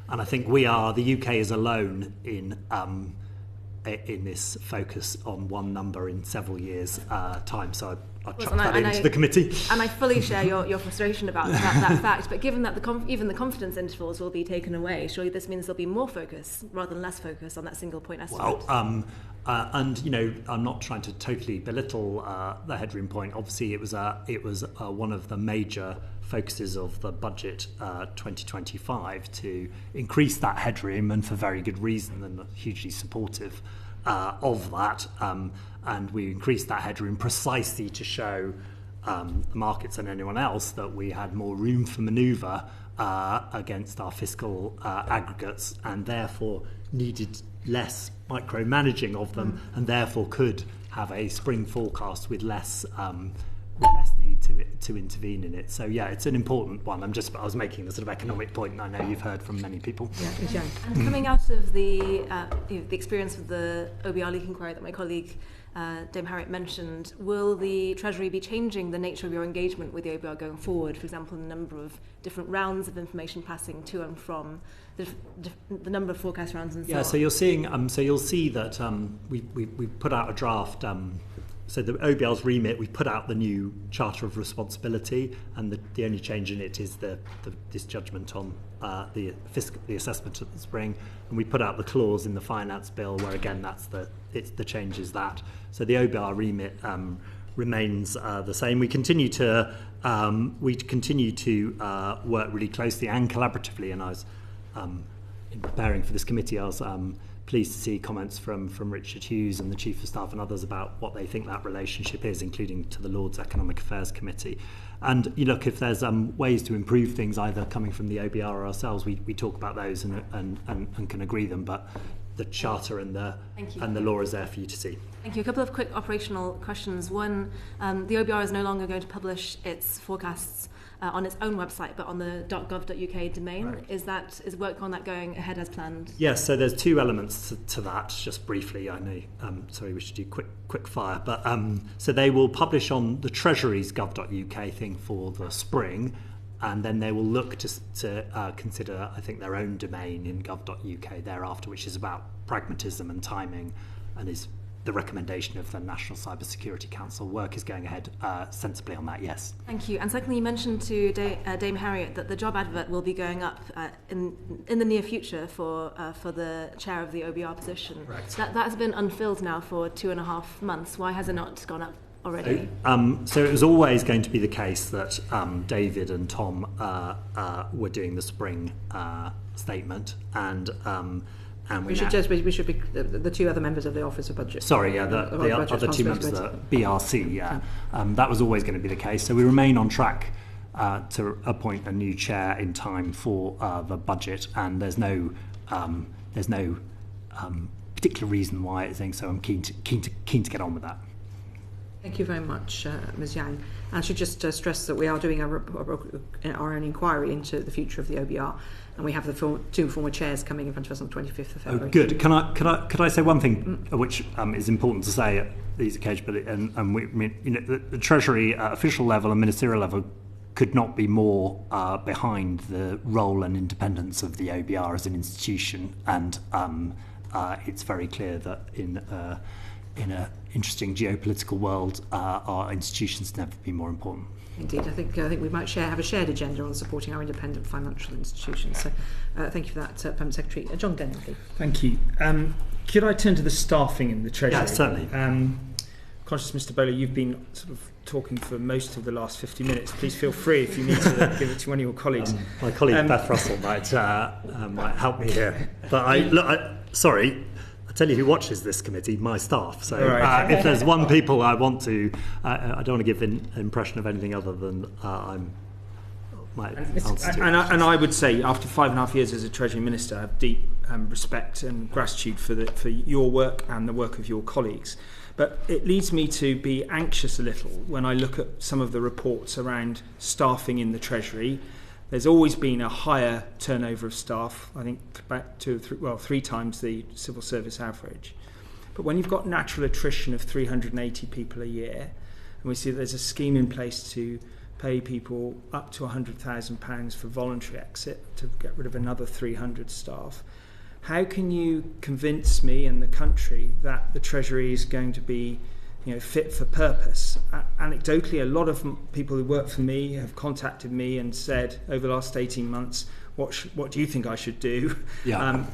I think the UK is alone in this focus on one number in several years' time. So I'll chuck that into the committee. And I fully share your frustration about that fact. But given that even the confidence intervals will be taken away, surely this means there'll be more focus rather than less focus on that single point estimate. Well, I'm not trying to totally belittle the headroom point. Obviously, it was one of the major focuses of the budget 2025 to increase that headroom, and for very good reason, and hugely supportive of that. And we increased that headroom precisely to show the markets and anyone else that we had more room for manoeuvre against our fiscal aggregates, and therefore needed less micromanaging of them, and therefore could have a spring forecast with less need to intervene in it. So it's an important one. I was making the sort of economic point, and I know you've heard from many people. And coming out of the experience of the OBR leak inquiry that my colleague Dame Harriet mentioned, will the Treasury be changing the nature of your engagement with the OBR going forward? For example, the number of different rounds of information passing to and from, the number of forecast rounds and so on. So you're seeing. You'll see that we put out a draft. So the OBR's remit, we put out the new Charter of Responsibility, and the only change in it is this judgment on the assessment of the spring, and we put out the clause in the Finance Bill where again the change is that. So the OBR remit remains the same. We continue to work really closely and collaboratively, and I was in preparing for this committee, I was pleased to see comments from Richard Hughes and the Chief of Staff and others about what they think that relationship is, including to the Lords Economic Affairs Committee. And you look, if there's ways to improve things, either coming from the OBR or ourselves, we talk about those and can agree them. But the Charter and the law is there for you to see. Thank you. A couple of quick operational questions. One, the OBR is no longer going to publish its forecasts on its own website, but on the .gov.uk domain. Right. Is work on that going ahead as planned? Yes, so there's two elements to that. Just briefly, I know, sorry, we should do quick fire, but so they will publish on the Treasury's gov.uk thing for the spring, and then they will look to consider, I think, their own domain in gov.uk thereafter, which is about pragmatism and timing, and is the recommendation of the National Cyber Security Council. Work is going ahead sensibly on that, yes. Thank you. And secondly, you mentioned to Dame Harriet that the job advert will be going up in the near future for the chair of the OBR position. Right. That has been unfilled now for 2.5 months. Why has it not gone up already? So it was always going to be the case that David and Tom were doing the spring statement, and we should be the two other members of the Office of Budget. Sorry, yeah, the other two members of the BRC, yeah. That was always going to be the case. So we remain on track to appoint a new chair in time for the budget, and there's no particular reason why it's saying so. I'm keen to get on with that. Thank you very much, Ms Yang. I should just stress that we are doing our own inquiry into the future of the OBR, and we have the two former chairs coming in front of us on the 25th of February. Oh, good. Could I say one thing which is important to say at these occasions? But the Treasury official level and ministerial level could not be more behind the role and independence of the OBR as an institution, and it's very clear that in an interesting geopolitical world, our institutions never been more important. Indeed, I think we might have a shared agenda on supporting our independent financial institutions. So, thank you for that, Permanent Secretary. John Denham, please. Thank you. Could I turn to the staffing in the Treasury? Yeah, certainly. Conscious, Mr. Bowler, you've been sort of talking for most of the last 50 minutes. Please feel free if you need to give it to one of your colleagues. My colleague Beth Russell might help me here. But sorry. I tell you who watches this committee, my staff. So if there's one people I want to, I don't want to give an impression of anything other than And I would say, after 5.5 years as a Treasury Minister, I have deep respect and gratitude for your work and the work of your colleagues. But it leads me to be anxious a little when I look at some of the reports around staffing in the Treasury. There's always been a higher turnover of staff, I think back to 3 times the civil service average. But when you've got natural attrition of 380 people a year, and we see that there's a scheme in place to pay people up to £100,000 for voluntary exit to get rid of another 300 staff, how can you convince me and the country that the Treasury is going to be fit for purpose? Anecdotally, a lot of people who work for me have contacted me and said over the last 18 months, what do you think I should do? Yeah.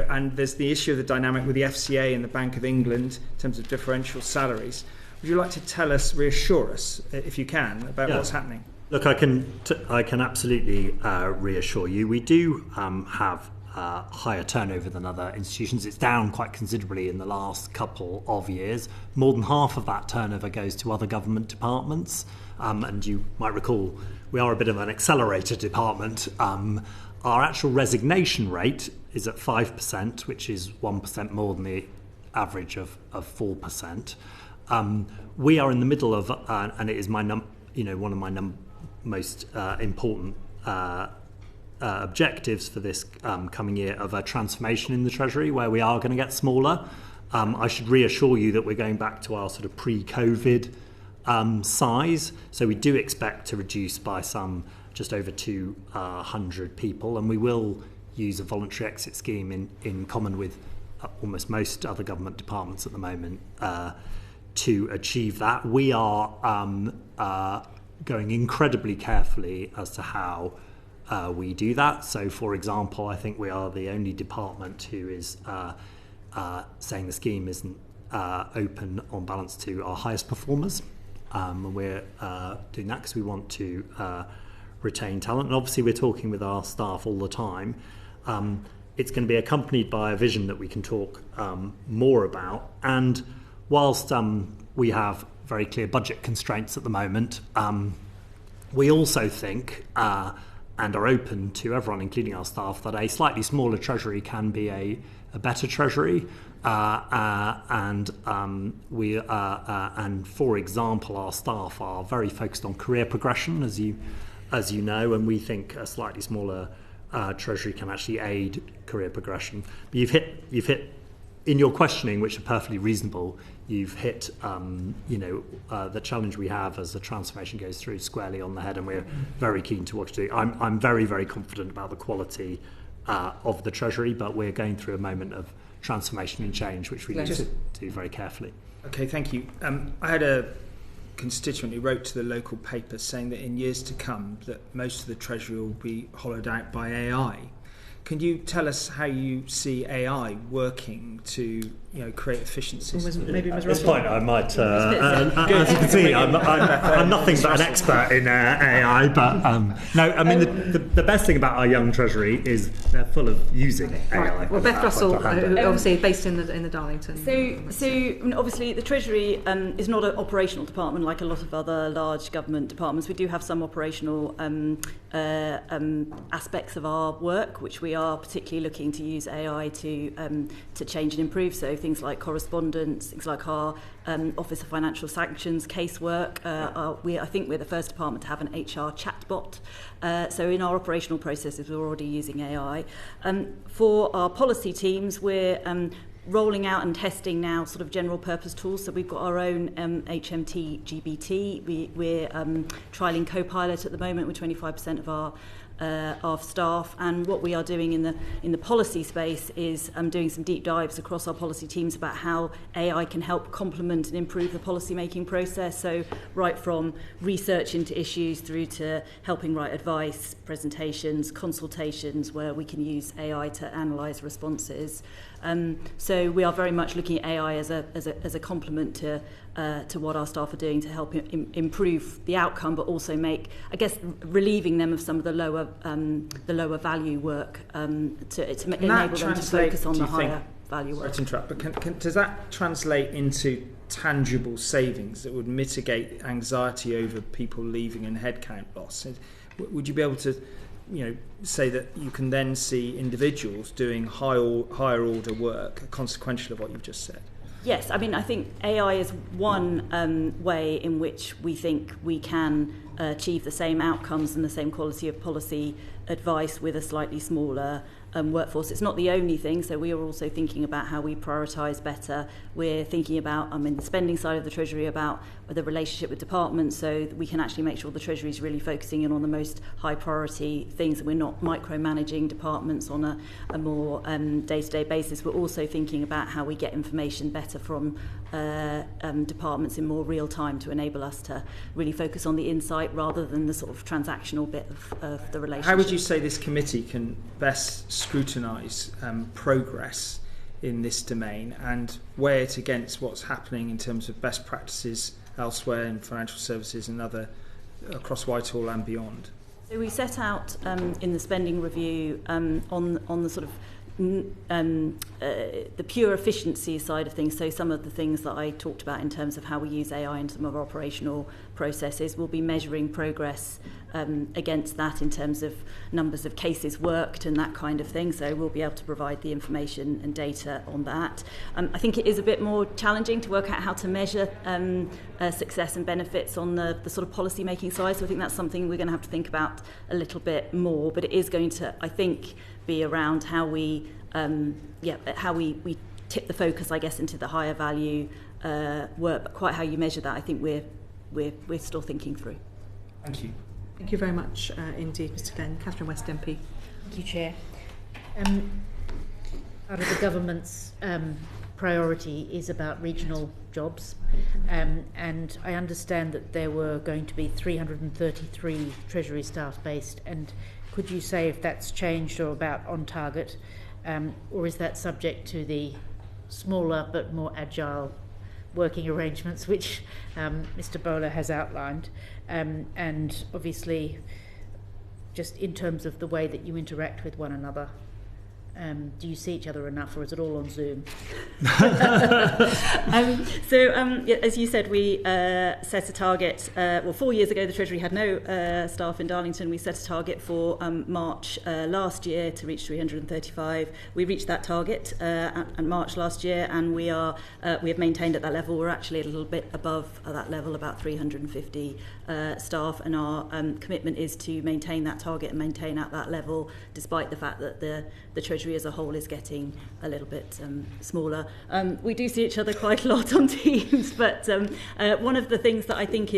And there's the issue of the dynamic with the FCA and the Bank of England in terms of differential salaries. Would you like to reassure us, if you can, about what's happening? Look, I can absolutely reassure you. We do have higher turnover than other institutions. It's down quite considerably in the last couple of years. More than half of that turnover goes to other government departments, and you might recall we are a bit of an accelerator department. Our actual resignation rate is at 5%, which is 1% more than the average of 4%. We are in the middle of, and it is one of my most important objectives for this coming year, of a transformation in the Treasury where we are going to get smaller. I should reassure you that we're going back to our sort of pre-COVID size. So we do expect to reduce by just over 200 people, and we will use a voluntary exit scheme in common with almost most other government departments at the moment to achieve that. We are going incredibly carefully as to how we do that. So, for example, I think we are the only department who is saying the scheme isn't open on balance to our highest performers. And we're doing that because we want to retain talent. And obviously we're talking with our staff all the time. it's going to be accompanied by a vision that we can talk more about. And whilst we have very clear budget constraints at the moment, we also think and are open to everyone, including our staff, that a slightly smaller Treasury can be a better Treasury. And for example, our staff are very focused on career progression, as you know, and we think a slightly smaller Treasury can actually aid career progression. But you've hit in your questioning, which are perfectly reasonable, you've hit the challenge we have as the transformation goes through squarely on the head, and we're very keen to what to do. I'm very, very confident about the quality of the Treasury, but we're going through a moment of transformation and change, which we need to do very carefully. Okay, thank you. I had a constituent who wrote to the local paper saying that in years to come that most of the Treasury will be hollowed out by AI. Can you tell us how you see AI working to create efficiencies? Maybe At this point, I might. As you can see, I'm nothing but an expert in AI. But no, I mean the best thing about our young Treasury is they're full of using AI. Right. Well, Beth Russell, who obviously based in the Darlington. So obviously the Treasury is not an operational department like a lot of other large government departments. We do have some operational aspects of our work, which we are particularly looking to use AI to change and improve. So things like correspondence, things like our Office of Financial Sanctions casework. I think we're the first department to have an HR chatbot. So in our operational processes, we're already using AI. For our policy teams, we're rolling out and testing now sort of general purpose tools. So we've got our own HMT GBT. We're trialling Copilot at the moment with 25% of our staff, and what we are doing in the policy space is doing some deep dives across our policy teams about how AI can help complement and improve the policy making process. So right from research into issues through to helping write advice, presentations, consultations, where we can use AI to analyse responses. So we are very much looking at AI as a complement to what our staff are doing to help improve the outcome, but also relieving them of some of the lower value work to enable them to focus on the higher value work. Sorry to interrupt, but does that translate into tangible savings that would mitigate anxiety over people leaving and headcount loss? Would you be able to say that you can then see individuals doing higher order work, consequential of what you've just said? Yes, I mean, I think AI is one way in which we think we can achieve the same outcomes and the same quality of policy advice with a slightly smaller workforce. It's not the only thing, so we are also thinking about how we prioritise better. We're thinking about, the spending side of the Treasury, about the relationship with departments, so that we can actually make sure the Treasury is really focusing in on the most high priority things, and we're not micromanaging departments on a more day-to-day basis. We're also thinking about how we get information better from departments in more real time to enable us to really focus on the insight rather than the sort of transactional bit of the relationship. How would you say this committee can best scrutinise progress in this domain and weigh it against what's happening in terms of best practices elsewhere in financial services and other across Whitehall and beyond? So we set out in the spending review on the sort of the pure efficiency side of things. So some of the things that I talked about in terms of how we use AI in some of our operational processes, we'll be measuring progress against that in terms of numbers of cases worked and that kind of thing. So we'll be able to provide the information and data on that. I think it is a bit more challenging to work out how to measure success and benefits on the sort of policy making side. So I think that's something we're going to have to think about a little bit more. But it is going to, I think, be around how we tip the focus, I guess, into the higher value work. But quite how you measure that, I think we're still thinking through. Thank you. Thank you very much indeed, Mr. Glenn. Catherine West MP. Thank you, Chair. Part of the government's priority is about regional jobs, and I understand that there were going to be 333 Treasury staff based, and could you say if that's changed or about on target, or is that subject to the smaller but more agile working arrangements which Mr. Bowler has outlined, and obviously just in terms of the way that you interact with one another, Do you see each other enough, or is it all on Zoom? As you said, we set a target. 4 years ago, the Treasury had no staff in Darlington. We set a target for March last year to reach 335. We reached that target at March last year, and we have maintained at that level. We're actually a little bit above that level, about 350 staff, and our commitment is to maintain that target and maintain at that level, despite the fact that the Treasury as a whole is getting a little bit smaller. We do see each other quite a lot on Teams, but one of the things that I think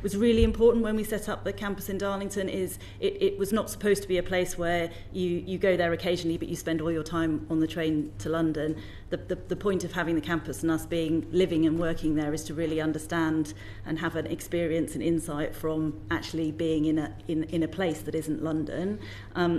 was really important when we set up the campus in Darlington is it was not supposed to be a place where you go there occasionally but you spend all your time on the train to London. The point of having the campus and us living and working there is to really understand and have an experience and insight from actually being in a place that isn't London.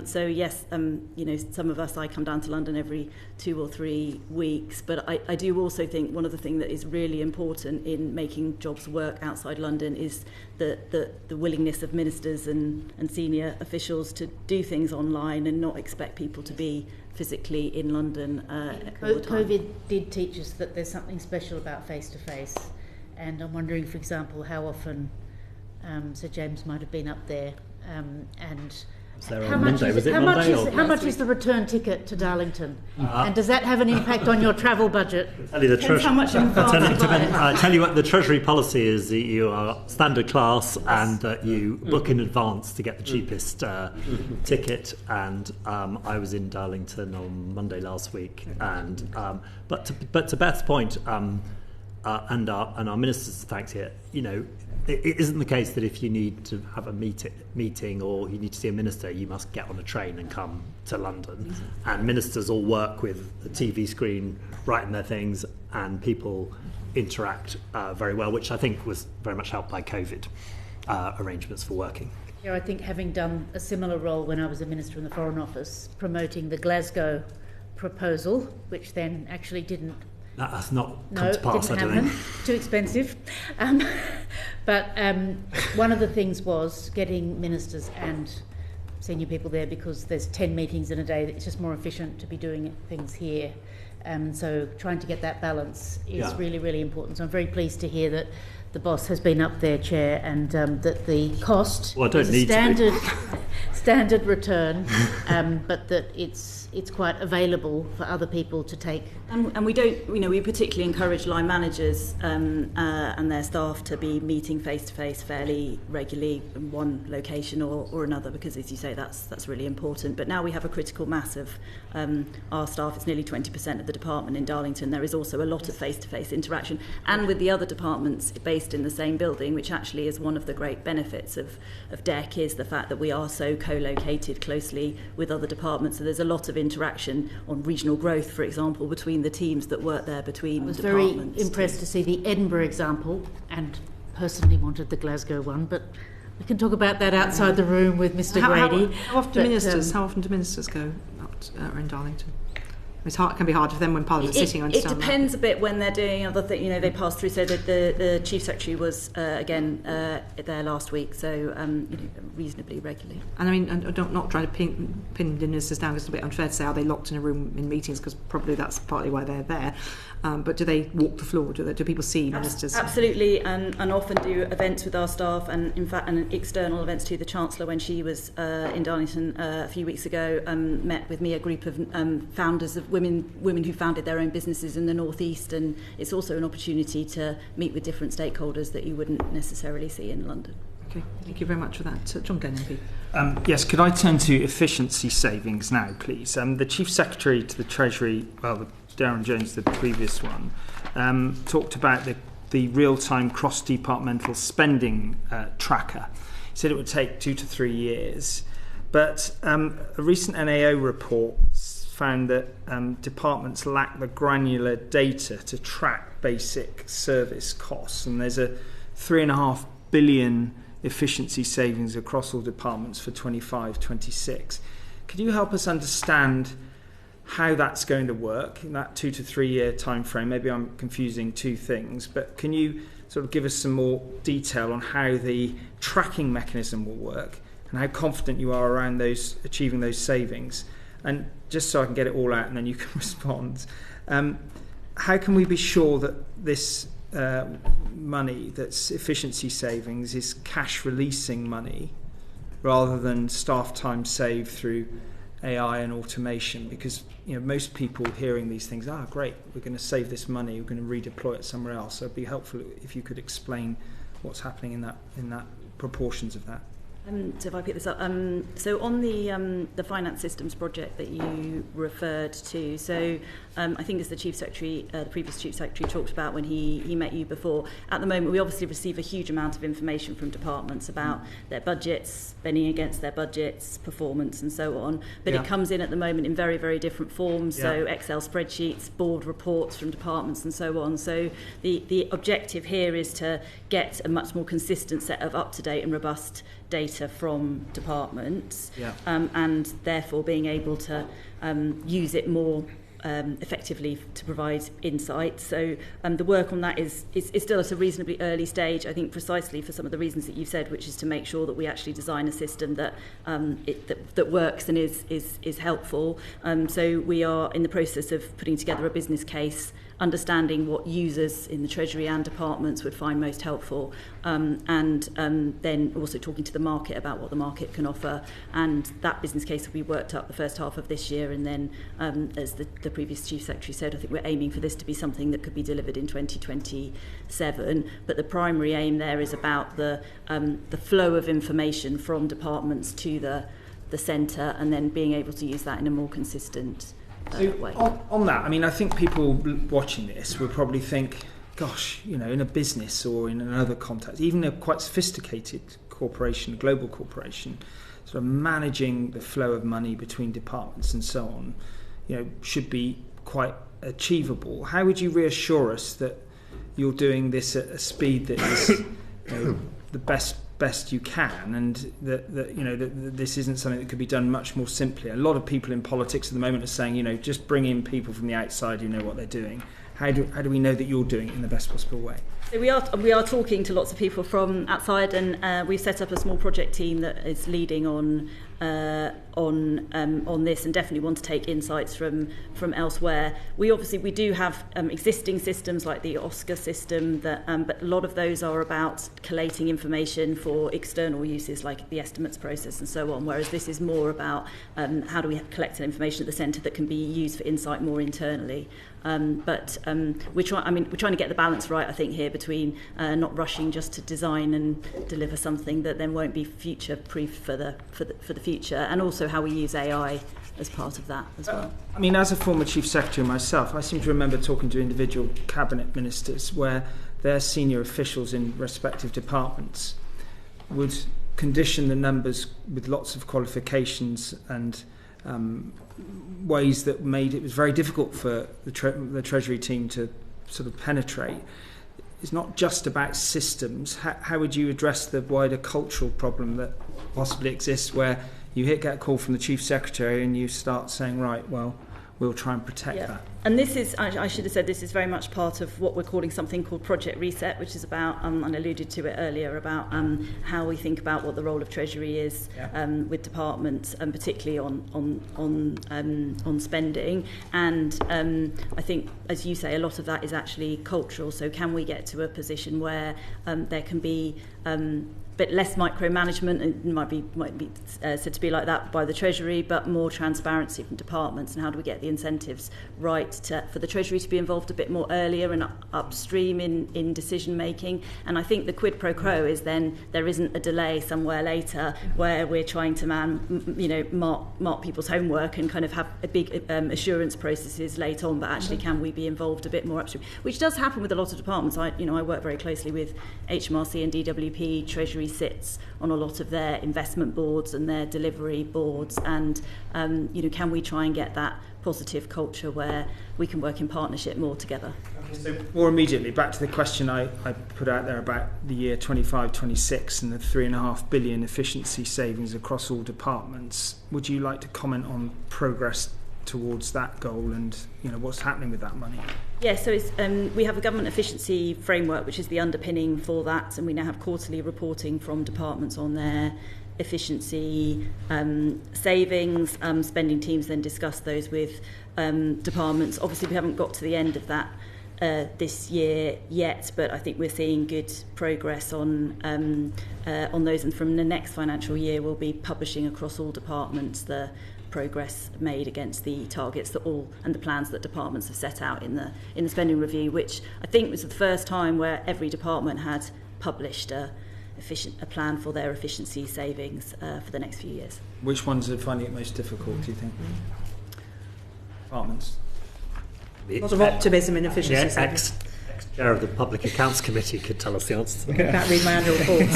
So yes, some of us, I come down to London every 2 or 3 weeks, but I do also think one of the things that is really important in making jobs work outside London is the willingness of ministers and senior officials to do things online and not expect people to be physically in London all the time. COVID did teach us that there's something special about face-to-face, and I'm wondering, for example, how often Sir James might have been up there, and how much is the return ticket to Darlington, and does that have an impact on your travel budget? I tell you what, the Treasury policy is that you are standard class and that you book in advance to get the cheapest ticket. And I was in Darlington on Monday last week, and but to Beth's point, and our ministers' thanks here, it isn't the case that if you need to have a meeting or you need to see a minister, you must get on a train and come to London. And ministers all work with a TV screen, writing their things, and people interact very well, which I think was very much helped by COVID arrangements for working. Yeah, I think having done a similar role when I was a minister in the Foreign Office, promoting the Glasgow proposal, which then actually didn't. That's not come to pass, I don't think. Too expensive. But one of the things was getting ministers and senior people there, because there's 10 meetings in a day. It's just more efficient to be doing things here. So trying to get that balance is really, really important. So I'm very pleased to hear that the boss has been up there, Chair, and that the cost is a standard return, but that it's quite available for other people to take. And we don't, we particularly encourage line managers and their staff to be meeting face to face fairly regularly in one location or another, because, as you say, that's really important. But now we have a critical mass of our staff. It's nearly 20% of the department in Darlington. There is also a lot of face to face interaction, and with the other departments based in the same building, which actually is one of the great benefits of DEC, is the fact that we are so co-located closely with other departments. So there's a lot of interaction on regional growth, for example, between the teams that work there between departments. I was very impressed to see the Edinburgh example, and personally wanted the Glasgow one, but we can talk about that outside the room with Mr. Grady. How often do ministers go up in Darlington? It can be hard for them when Parliament's sitting on. It depends a bit when they're doing other things. They pass through. So the Chief Secretary was again there last week, so reasonably regularly. And I'm not trying to pin the ministers down. It's a bit unfair to say, are they locked in a room in meetings? Because probably that's partly why they're there. But do they walk the floor? Do people see ministers? Absolutely, and often do events with our staff, and in fact, and external events too. The Chancellor, when she was in Darlington a few weeks ago, met with me a group of founders of women who founded their own businesses in the North East, and it's also an opportunity to meet with different stakeholders that you wouldn't necessarily see in London. Okay, thank you very much for that. John Glenn, MP. Yes, could I turn to efficiency savings now, please? The Chief Secretary to the Treasury, Darren Jones, the previous one, talked about the real-time cross-departmental spending tracker. He said it would take 2 to 3 years, but a recent NAO report found that departments lack the granular data to track basic service costs, and there's a 3.5 billion efficiency savings across all departments for 25-26. Could you help us understand how that's going to work in that 2 to 3 year time frame? Maybe I'm confusing two things, but can you sort of give us some more detail on how the tracking mechanism will work and how confident you are around achieving those savings? And just so I can get it all out and then you can respond, how can we be sure that this money that's efficiency savings is cash releasing money rather than staff time saved through AI and automation? Because most people hearing these things, great, we're going to save this money, we're going to redeploy it somewhere else. So it'd be helpful if you could explain what's happening in that proportions of that. So if I pick this up, so on the finance systems project that you referred to, so I think as the Chief Secretary, the previous Chief Secretary talked about when he met you before, at the moment we obviously receive a huge amount of information from departments about their budgets, spending against their budgets, performance and so on, but it comes in at the moment in very, very different forms, so Excel spreadsheets, board reports from departments and so on. So the objective here is to get a much more consistent set of up-to-date and robust data from departments, and therefore being able to use it more effectively to provide insight. So the work on that is still at a reasonably early stage, I think, precisely for some of the reasons that you've said, which is to make sure that we actually design a system that that works and is helpful. So we are in the process of putting together a business case, understanding what users in the Treasury and departments would find most helpful, and then also talking to the market about what the market can offer. And that business case will be worked up the first half of this year, and then as the previous Chief Secretary said, I think we're aiming for this to be something that could be delivered in 2027. But the primary aim there is about the flow of information from departments to the centre, and then being able to use that in a more consistent way. On that, I mean, I think people watching this will probably think, gosh, in a business or in another context, even a quite sophisticated corporation, a global corporation, sort of managing the flow of money between departments and so on, should be quite achievable. How would you reassure us that you're doing this at a speed that is the best you can, and that this isn't something that could be done much more simply? A lot of people in politics at the moment are saying, just bring in people from the outside who know what they're doing. How do we know that you're doing it in the best possible way? So we are talking to lots of people from outside, and we've set up a small project team that is leading on this, and definitely want to take insights from elsewhere. We do have existing systems like the Oscar system, but a lot of those are about collating information for external uses like the estimates process and so on, whereas this is more about how do we collect information at the centre that can be used for insight more internally. But we're trying to get the balance right, I think, here between not rushing just to design and deliver something that then won't be future-proof for the future, and also how we use AI as part of that as well. I mean, as a former Chief Secretary myself, I seem to remember talking to individual cabinet ministers where their senior officials in respective departments would condition the numbers with lots of qualifications and ways that made it was very difficult for the Treasury team to sort of penetrate. It's not just about systems. How would you address the wider cultural problem that possibly exists where you get a call from the Chief Secretary and you start saying, right, well, we'll try and protect that? And this is, I should have said, this is very much part of what we're calling something called Project Reset, which is about, and I alluded to it earlier, about how we think about what the role of Treasury is with departments, and particularly on spending. And I think, as you say, a lot of that is actually cultural. So can we get to a position where there can be bit less micromanagement, and it might be said to be like that by the Treasury, but more transparency from departments, and how do we get the incentives right for the Treasury to be involved a bit more earlier and upstream in decision making. And I think the quid pro quo is then there isn't a delay somewhere later where we're trying to mark people's homework and kind of have a big assurance processes late on, but actually can we be involved a bit more upstream, which does happen with a lot of departments. I work very closely with HMRC and DWP. Treasury sits on a lot of their investment boards and their delivery boards, and can we try and get that positive culture where we can work in partnership more together. So more immediately, back to the question I put out there about the year 25-26 and the 3.5 billion efficiency savings across all departments. Would you like to comment on progress towards that goal, and what's happening with that money? Yeah, so it's, we have a government efficiency framework which is the underpinning for that, and we now have quarterly reporting from departments on their efficiency savings. Spending teams then discuss those with departments. Obviously we haven't got to the end of that this year yet, but I think we're seeing good progress on those, and from the next financial year we'll be publishing across all departments the progress made against the targets that all and the plans that departments have set out in the spending review, which I think was the first time where every department had published a plan for their efficiency savings for the next few years. Which ones are finding it most difficult, do you think? Departments. A lot of optimism in efficiency savings. Chair of the Public Accounts Committee could tell us the answer. I can't read my annual report.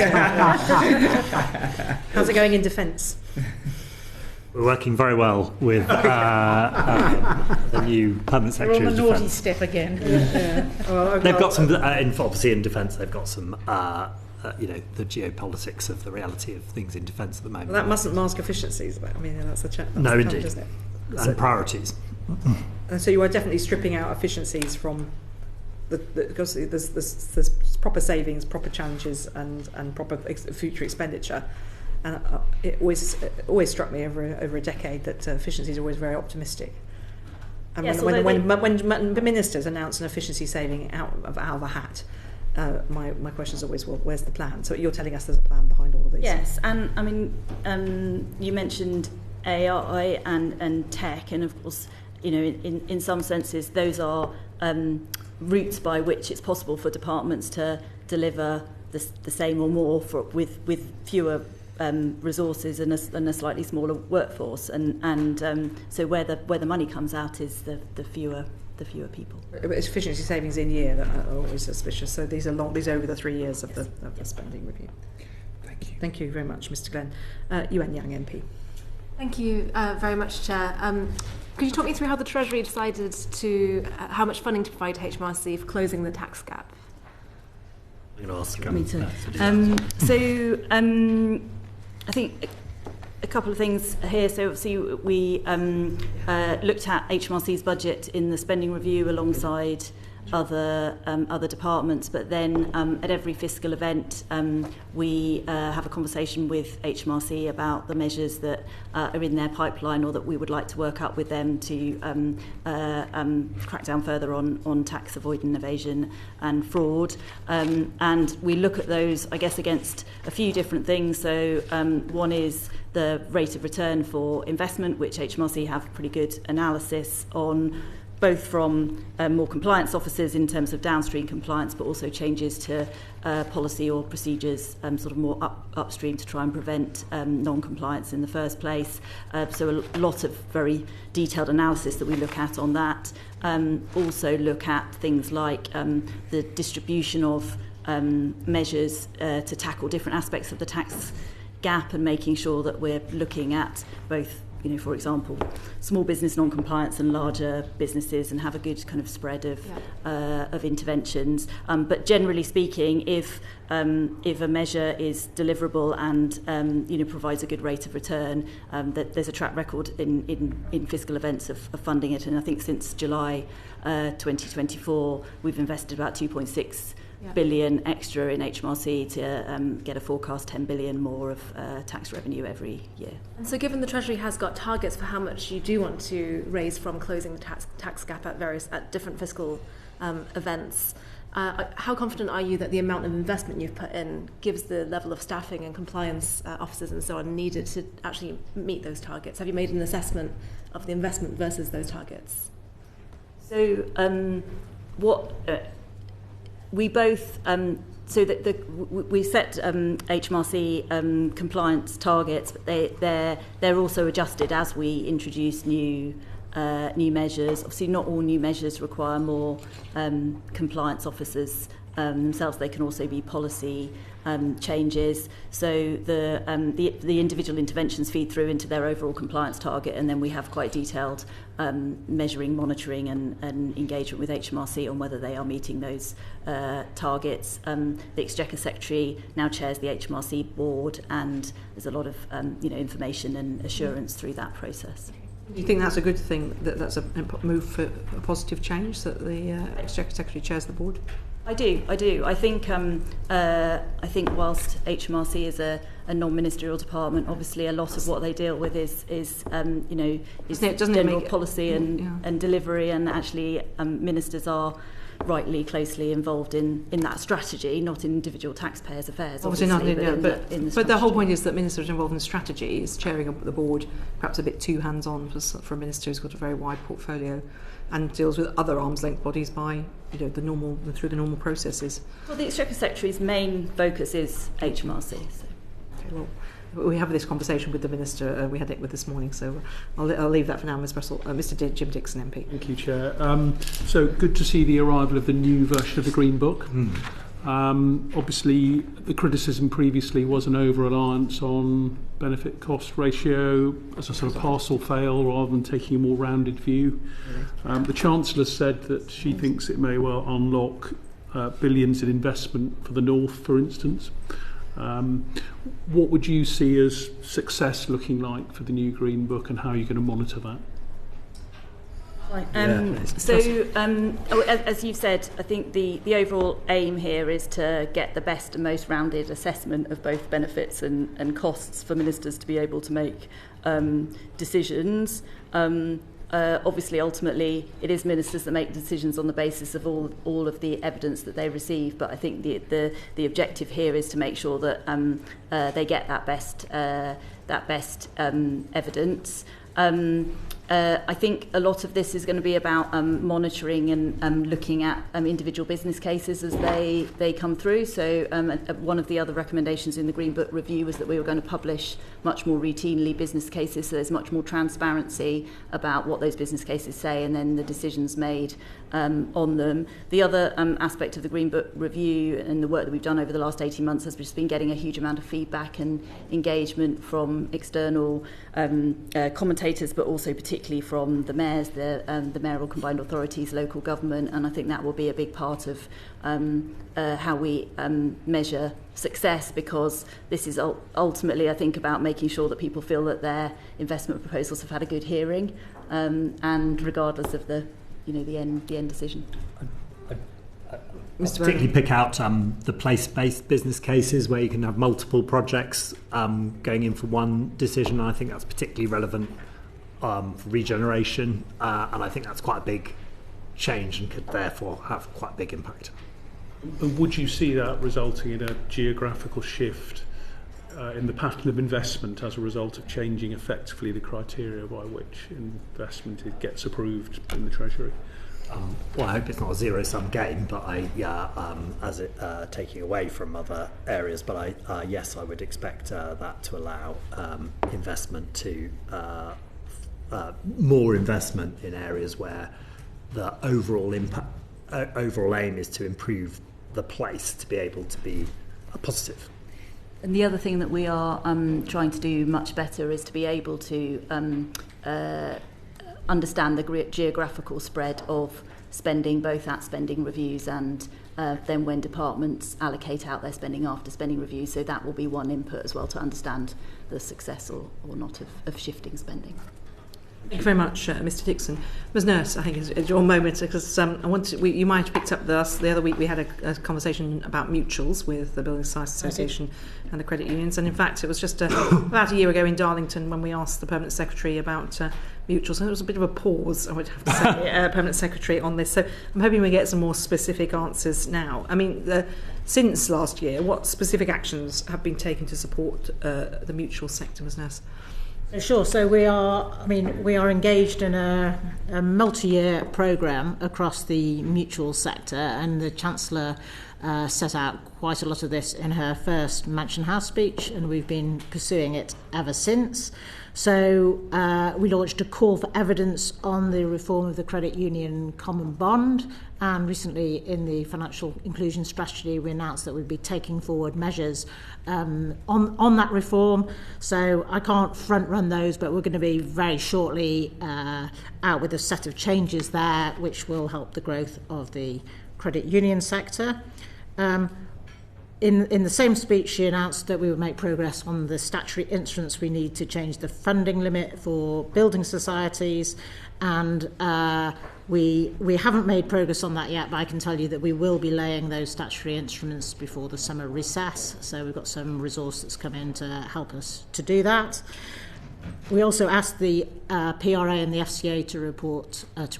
How's it going in defence? We're working very well with the new permanent secretary of defence. We're on the naughty step again. They've got some, obviously in defence, they've got some, the geopolitics of the reality of things in defence at the moment. Well, that mustn't mask efficiencies, but that's the challenge. No, indeed. Isn't it? And priorities. And so you are definitely stripping out efficiencies from because there's proper savings, proper challenges, and proper future expenditure. And it always struck me over a decade that efficiency is always very optimistic. And yes, when ministers announce an efficiency saving out of a hat, my question is always, well, where's the plan? So you're telling us there's a plan behind all of these. Yes, and I mean, you mentioned AI and tech, and of course, in some senses, those are routes by which it's possible for departments to deliver the same or more with fewer resources and a slightly smaller workforce, and so where the money comes out is the fewer people. It's efficiency savings in year that are always suspicious. So these are over the 3 years of the spending review. Thank you. Thank you very much, Mr. Glenn. Yuan Yang MP. Thank you very much, Chair. Could you talk me through how the Treasury decided to how much funding to provide to HMRC for closing the tax gap? I'm going to ask me to. I think a couple of things here. So obviously we looked at HMRC's budget in the spending review alongside other departments, but then at every fiscal event we have a conversation with HMRC about the measures that are in their pipeline or that we would like to work up with them to crack down further on tax avoidance, evasion and fraud, and we look at those, I guess, against a few different things. So one is the rate of return for investment, which HMRC have pretty good analysis on, both from more compliance officers in terms of downstream compliance, but also changes to policy or procedures sort of more upstream to try and prevent non-compliance in the first place. So a lot of very detailed analysis that we look at on that. Also look at things like the distribution of measures to tackle different aspects of the tax gap, and making sure that we're looking at both, for example, small business non-compliance and larger businesses, and have a good kind of spread of interventions. But generally speaking, if a measure is deliverable and provides a good rate of return, that there's a track record in fiscal events of funding it. And I think since July 2024, we've invested about 2.6 billion extra in HMRC to get a forecast 10 billion more of tax revenue every year. And so given the Treasury has got targets for how much you do want to raise from closing the tax gap at different fiscal events, how confident are you that the amount of investment you've put in gives the level of staffing and compliance officers and so on needed to actually meet those targets? Have you made an assessment of the investment versus those targets? So we both we set HMRC compliance targets, but they're also adjusted as we introduce new measures. Obviously, not all new measures require more compliance officers themselves. They can also be policy changes. So the individual interventions feed through into their overall compliance target, and then we have quite detailed measuring, monitoring and engagement with HMRC on whether they are meeting those targets. The Exchequer Secretary now chairs the HMRC board, and there's a lot of information and assurance through that process. Do you think that's a good thing, that's a move for a positive change, that the Exchequer Secretary chairs the board? I do. I think whilst HMRC is a non-ministerial department, obviously a lot of what they deal with is general policy and delivery, and actually ministers are rightly closely involved in that strategy, not in individual taxpayers' affairs. Obviously not, but the whole point is that ministers involved in strategy is chairing the board, perhaps a bit too hands-on for a minister who's got a very wide portfolio and deals with other arm's length bodies by through the normal processes. Well, the Exchequer Secretary's main focus is HMRC. So. Okay, well, we have this conversation with the Minister, we had it with this morning, so I'll leave that for now, Ms. Russell. Mr. Jim Dixon, MP. Thank you, Chair. So good to see the arrival of the new version of the Green Book. Obviously, the criticism previously was an over-reliance on benefit-cost ratio as a sort of parcel fail rather than taking a more rounded view. The Chancellor said that she thinks it may well unlock billions in investment for the North, for instance. What would you see as success looking like for the new Green Book, and how are you going to monitor that? As you've said, I think the overall aim here is to get the best and most rounded assessment of both benefits and costs for ministers to be able to make decisions. Obviously, ultimately, it is ministers that make decisions on the basis of all of the evidence that they receive. But I think the objective here is to make sure that they get that best evidence. I think a lot of this is going to be about monitoring and looking at individual business cases as they come through. So one of the other recommendations in the Green Book review was that we were going to publish much more routinely business cases, so there's much more transparency about what those business cases say and then the decisions made on them. The other aspect of the Green Book review and the work that we've done over the last 18 months has just been getting a huge amount of feedback and engagement from external commentators, but also particularly from the mayors, the mayoral combined authorities, local government, and I think that will be a big part of how we measure success, because this is ultimately, I think, about making sure that people feel that their investment proposals have had a good hearing, and regardless of the end decision. Particularly pick out the place-based business cases where you can have multiple projects going in for one decision. I think that's particularly relevant for regeneration, and I think that's quite a big change and could therefore have quite a big impact. And would you see that resulting in a geographical shift in the pattern of investment as a result of changing effectively the criteria by which investment gets approved in the Treasury? Well, I hope it's not a zero-sum game, but taking away from other areas. But yes, I would expect that to allow investment to more investment in areas where the overall aim is to improve the place to be able to be a positive. And the other thing that we are trying to do much better is to be able to understand the geographical spread of spending, both at spending reviews and then when departments allocate out their spending after spending reviews. So that will be one input as well to understand the success or not of shifting spending. Thank you very much, Mr. Dixon. Ms. Nurse, I think it's your moment, because you might have picked up the other week we had a conversation about mutuals with the Building Society Association and the credit unions, and in fact it was just about a year ago in Darlington when we asked the Permanent Secretary about mutuals, and there was a bit of a pause, I would have to say, Permanent Secretary, on this. So I'm hoping we get some more specific answers now. I mean, since last year, what specific actions have been taken to support the mutual sector, Ms. Nurse? Sure. So we are engaged in a multi-year programme across the mutual sector, and the Chancellor set out quite a lot of this in her first Mansion House speech, and we've been pursuing it ever since. So we launched a call for evidence on the reform of the credit union common bond, and recently in the financial inclusion strategy we announced that we'd be taking forward measures on that reform. So I can't front run those, but we're going to be very shortly out with a set of changes there which will help the growth of the credit union sector. in the same speech, she announced that we would make progress on the statutory instruments we need to change the funding limit for building societies, and we haven't made progress on that yet, but I can tell you that we will be laying those statutory instruments before the summer recess, so we've got some resource that's come in to help us to do that. We also asked the PRA and the FCA to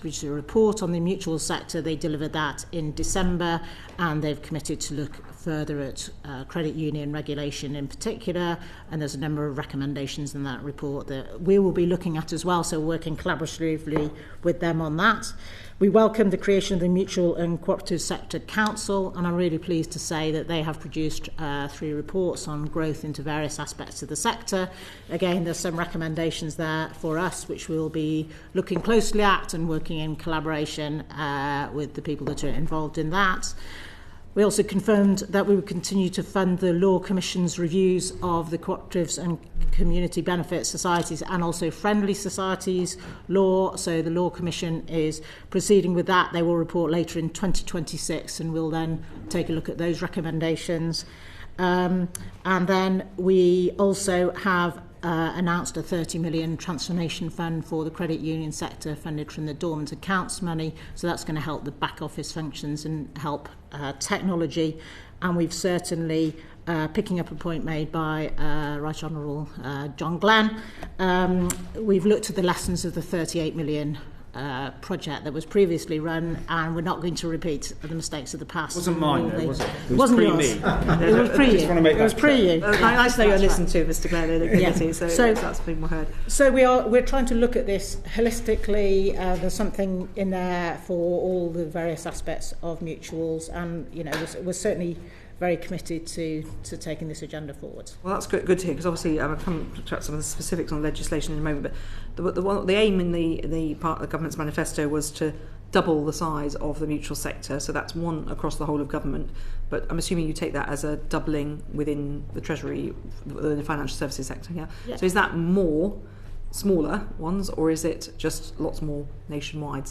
produce a report on the mutual sector. They delivered that in December, and they've committed to look further at credit union regulation in particular, and there's a number of recommendations in that report that we will be looking at as well, so working collaboratively with them on that. We welcome the creation of the Mutual and Cooperative Sector Council, and I'm really pleased to say that they have produced 3 reports on growth into various aspects of the sector. Again, there's some recommendations there for us, which we'll be looking closely at and working in collaboration with the people that are involved in that. We also confirmed that we would continue to fund the Law Commission's reviews of the cooperatives and community benefit societies and also friendly societies law. So the Law Commission is proceeding with that. They will report later in 2026, and we'll then take a look at those recommendations. And then we also have announced a 30 million transformation fund for the credit union sector, funded from the dormant accounts money. So that's going to help the back office functions and help technology. And we've certainly, picking up a point made by Right Honourable John Glenn, we've looked at the lessons of the 38 million project that was previously run, and we're not going to repeat the mistakes of the past. It wasn't mine, though, was it? It wasn't pre-me. It was pre-you. It was pre-you. Nice to know you're listened to, Mr. Glenn, in the committee, so that's been heard. So we're trying to look at this holistically. There's something in there for all the various aspects of mutuals, and we're certainly very committed to taking this agenda forward. Well, that's good to hear, because obviously I'll come to some of the specifics on legislation in a moment, but the aim in the part of the government's manifesto was to double the size of the mutual sector, so that's one across the whole of government, but I'm assuming you take that as a doubling within the Treasury, within the financial services sector, yeah? So is that more smaller ones, or is it just lots more nationwide?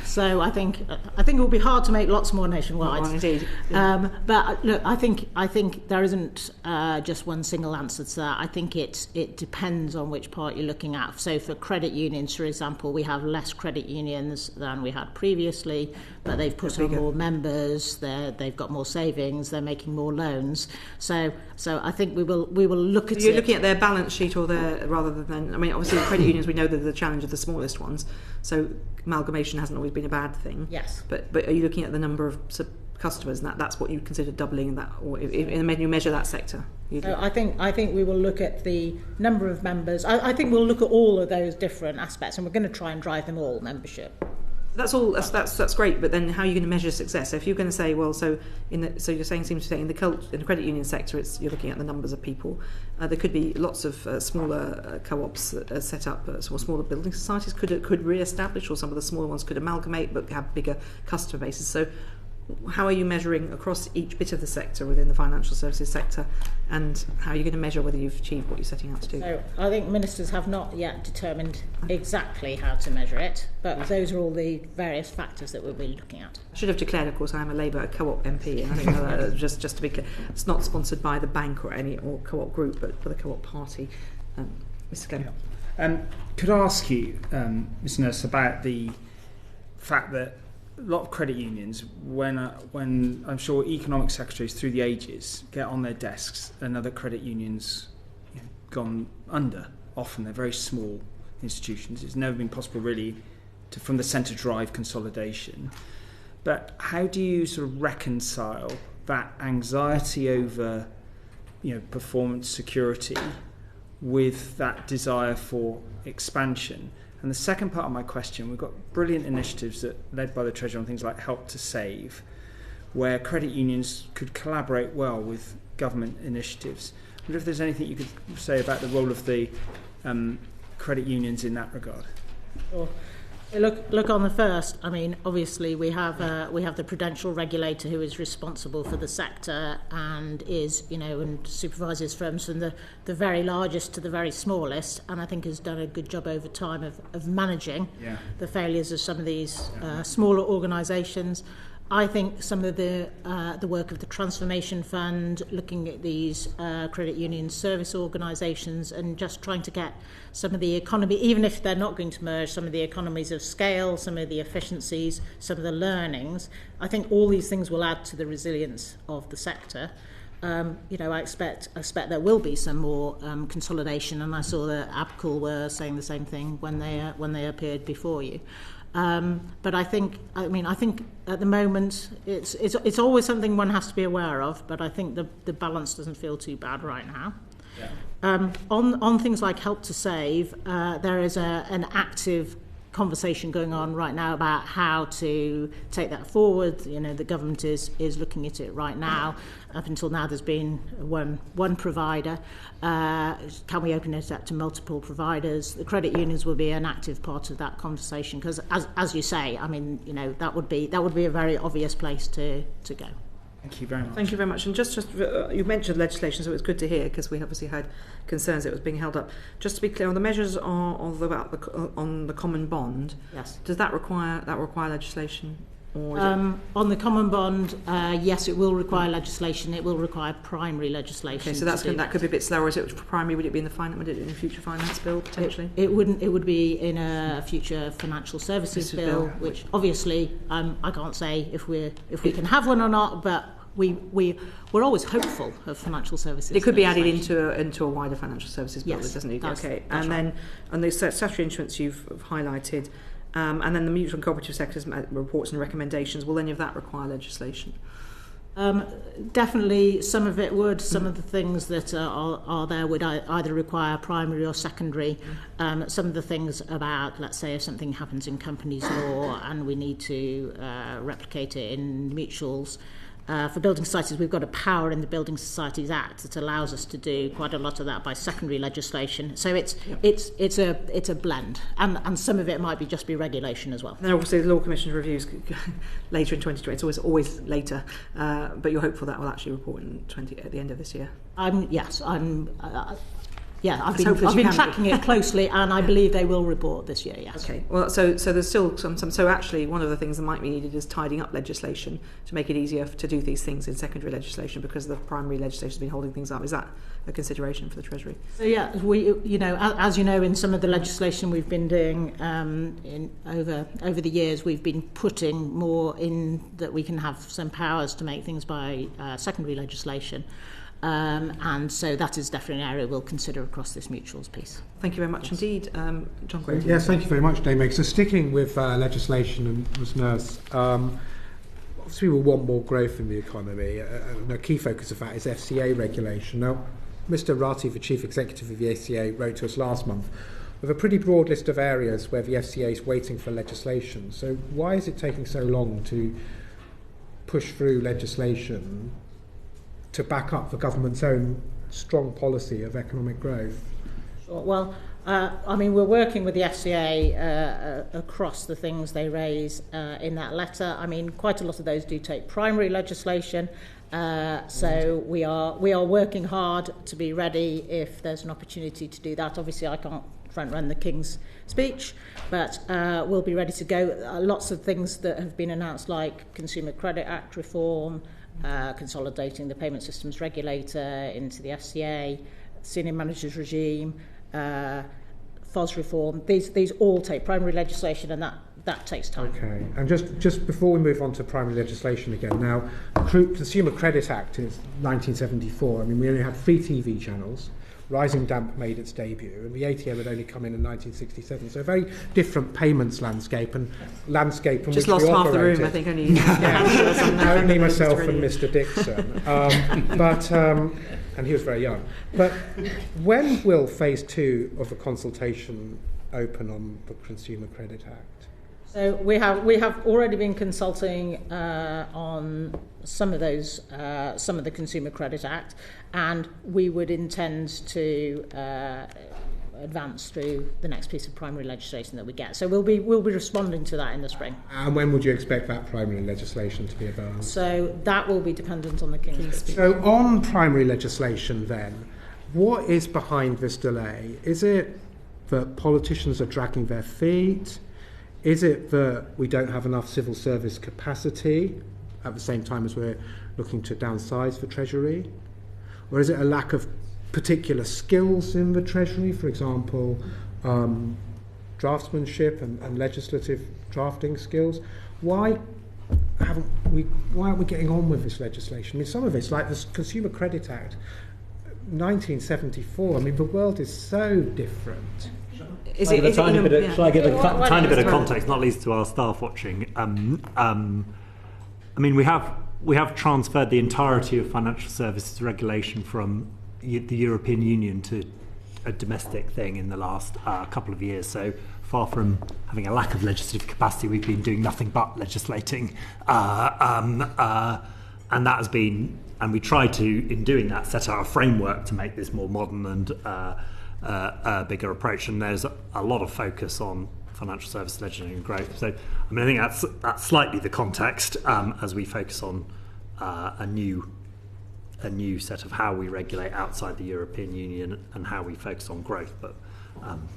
So I think it will be hard to make lots more nationwide. Indeed. But look, I think there isn't just one single answer to that. I think it depends on which part you're looking at. So for credit unions, for example, we have less credit unions than we had previously, but they've put on more members. They've got more savings. They're making more loans. So I think we will look at it. You're looking at their balance sheet, or rather than. I mean, obviously, credit unions, we know that the challenge of the smallest ones. So amalgamation hasn't always been a bad thing. Yes. But are you looking at the number of customers, and that's what you consider doubling that, or if you measure that sector? So I think we will look at the number of members. I think we'll look at all of those different aspects, and we're going to try and drive them all, membership. That's all. That's great. But then, how are you going to measure success? So if you're going to say, well, so you're saying, seems to say in the credit union sector, you're looking at the numbers of people. There could be lots of smaller co-ops set up, smaller building societies could re-establish, or some of the smaller ones could amalgamate, but have bigger customer bases. So how are you measuring across each bit of the sector within the financial services sector, and how are you going to measure whether you've achieved what you're setting out to do? So I think ministers have not yet determined exactly how to measure it, but those are all the various factors that we'll be looking at. I should have declared, of course, I am a Labour co-op MP, and I think just to be clear, it's not sponsored by the bank or co-op group, but for the co-op party. Mr. Glenn. Could I ask you, Ms. Nurse, about the fact that a lot of credit unions, when I'm sure economic secretaries through the ages get on their desks and other credit unions gone under, often they're very small institutions. It's never been possible really from the centre drive consolidation. But how do you sort of reconcile that anxiety over performance security with that desire for expansion? And the second part of my question, we've got brilliant initiatives led by the Treasury on things like Help to Save, where credit unions could collaborate well with government initiatives. I wonder if there's anything you could say about the role of the credit unions in that regard. Sure. Look on the first. I mean, obviously we have the prudential regulator who is responsible for the sector and is and supervises firms from the very largest to the very smallest, and I think has done a good job over time of managing the failures of some of these smaller organisations. I think some of the work of the Transformation Fund, looking at these credit union service organisations and just trying to get some of the economy, even if they're not going to merge, some of the economies of scale, some of the efficiencies, some of the learnings, I think all these things will add to the resilience of the sector. I expect there will be some more consolidation, and I saw that ABCL were saying the same thing when they appeared before you. But I think at the moment it's always something one has to be aware of. But I think the balance doesn't feel too bad right now. Yeah. On things like Help to Save, there is an active conversation going on right now about how to take that forward. The government is looking at it right now. Up until now, there's been one provider. Can we open it up to multiple providers? The credit unions will be an active part of that conversation because, as you say, that would be a very obvious place to go. Thank you very much. Thank you very much. And just you mentioned legislation, so it was good to hear because we obviously had concerns it was being held up. Just to be clear, on the measures on the common bond, yes, does that require legislation? Or on the common bond, yes, it will require legislation. It will require primary legislation. Okay, so that could be a bit slower. Is it primary? Would it be in the future finance bill potentially? It wouldn't. It would be in a future financial services bill, which obviously I can't say if we can have one or not, but we're always hopeful of financial services. It could be added into a wider financial services bill. Yes, it doesn't need. Okay, that's and right. then on the statutory instruments you've highlighted. And then the mutual and cooperative sectors reports and recommendations, will any of that require legislation? Definitely some of it would. Some of the things that are there would either require primary or secondary. Some of the things about, let's say, if something happens in companies law and we need to replicate it in mutuals. For building societies, we've got a power in the Building Societies Act that allows us to do quite a lot of that by secondary legislation. So it's a blend, and some of it might just be regulation as well. And then obviously the Law Commission's reviews later in 2020. It's always later, but you're hopeful that will actually report at the end of this year. I've been tracking it closely, and I believe they will report this year. Yes. Okay. Well, so there's still some. So actually, one of the things that might be needed is tidying up legislation to make it easier to do these things in secondary legislation because the primary legislation has been holding things up. Is that a consideration for the Treasury? So yeah, as you know, in some of the legislation we've been doing over the years, we've been putting more in that we can have some powers to make things by secondary legislation. And so that is definitely an area we'll consider across this mutuals piece. Thank you very much indeed. John Grady. Yes, thank you very much, Dame Meg. So sticking with legislation and as nurse, obviously we want more growth in the economy. And a key focus of that is FCA regulation. Now, Mr. Rati, the Chief Executive of the FCA, wrote to us last month with a pretty broad list of areas where the FCA is waiting for legislation. So why is it taking so long to push through legislation to back up the government's own strong policy of economic growth? Well, we're working with the FCA across the things they raise in that letter. Quite a lot of those do take primary legislation, so we are working hard to be ready if there's an opportunity to do that. Obviously, I can't front-run the King's speech, but we'll be ready to go. Lots of things that have been announced, like Consumer Credit Act reform, consolidating the payment systems regulator into the FCA, senior managers regime, FOS reform. These all take primary legislation, and that takes time. Okay, and just before we move on to primary legislation again, now Consumer Credit Act is 1974. We only had 3 TV channels. Rising Damp made its debut, and the ATM had only come in 1967. So a very different payments landscape and just lost half the room, I think. Only only myself and Mr. Dixon, and he was very young. But when will phase 2 of the consultation open on the Consumer Credit Act? So we have already been consulting on some of those, some of the Consumer Credit Act, and we would intend to advance through the next piece of primary legislation that we get. So we'll be responding to that in the spring. And when would you expect that primary legislation to be advanced? So that will be dependent on the King's speech. So on primary legislation then, what is behind this delay? Is it that politicians are dragging their feet? Is it that we don't have enough civil service capacity? at the same time as we're looking to downsize the Treasury? Or is it a lack of particular skills in the Treasury, for example, draftsmanship and legislative drafting skills? Why aren't we getting on with this legislation? I mean, some of it's like the Consumer Credit Act, 1974. I mean, the world is so different. Shall I give a tiny bit of context, not least to our staff watching? I mean, we have transferred the entirety of financial services regulation from the European Union to a domestic thing in the last couple of years. So far from having a lack of legislative capacity, we've been doing nothing but legislating, and that has been. And we try to, in doing that, set out a framework to make this more modern and a bigger approach. And there's a lot of focus on financial services legislation and growth. So, I mean, I think that's slightly the context as we focus on a new set of how we regulate outside the European Union and how we focus on growth. But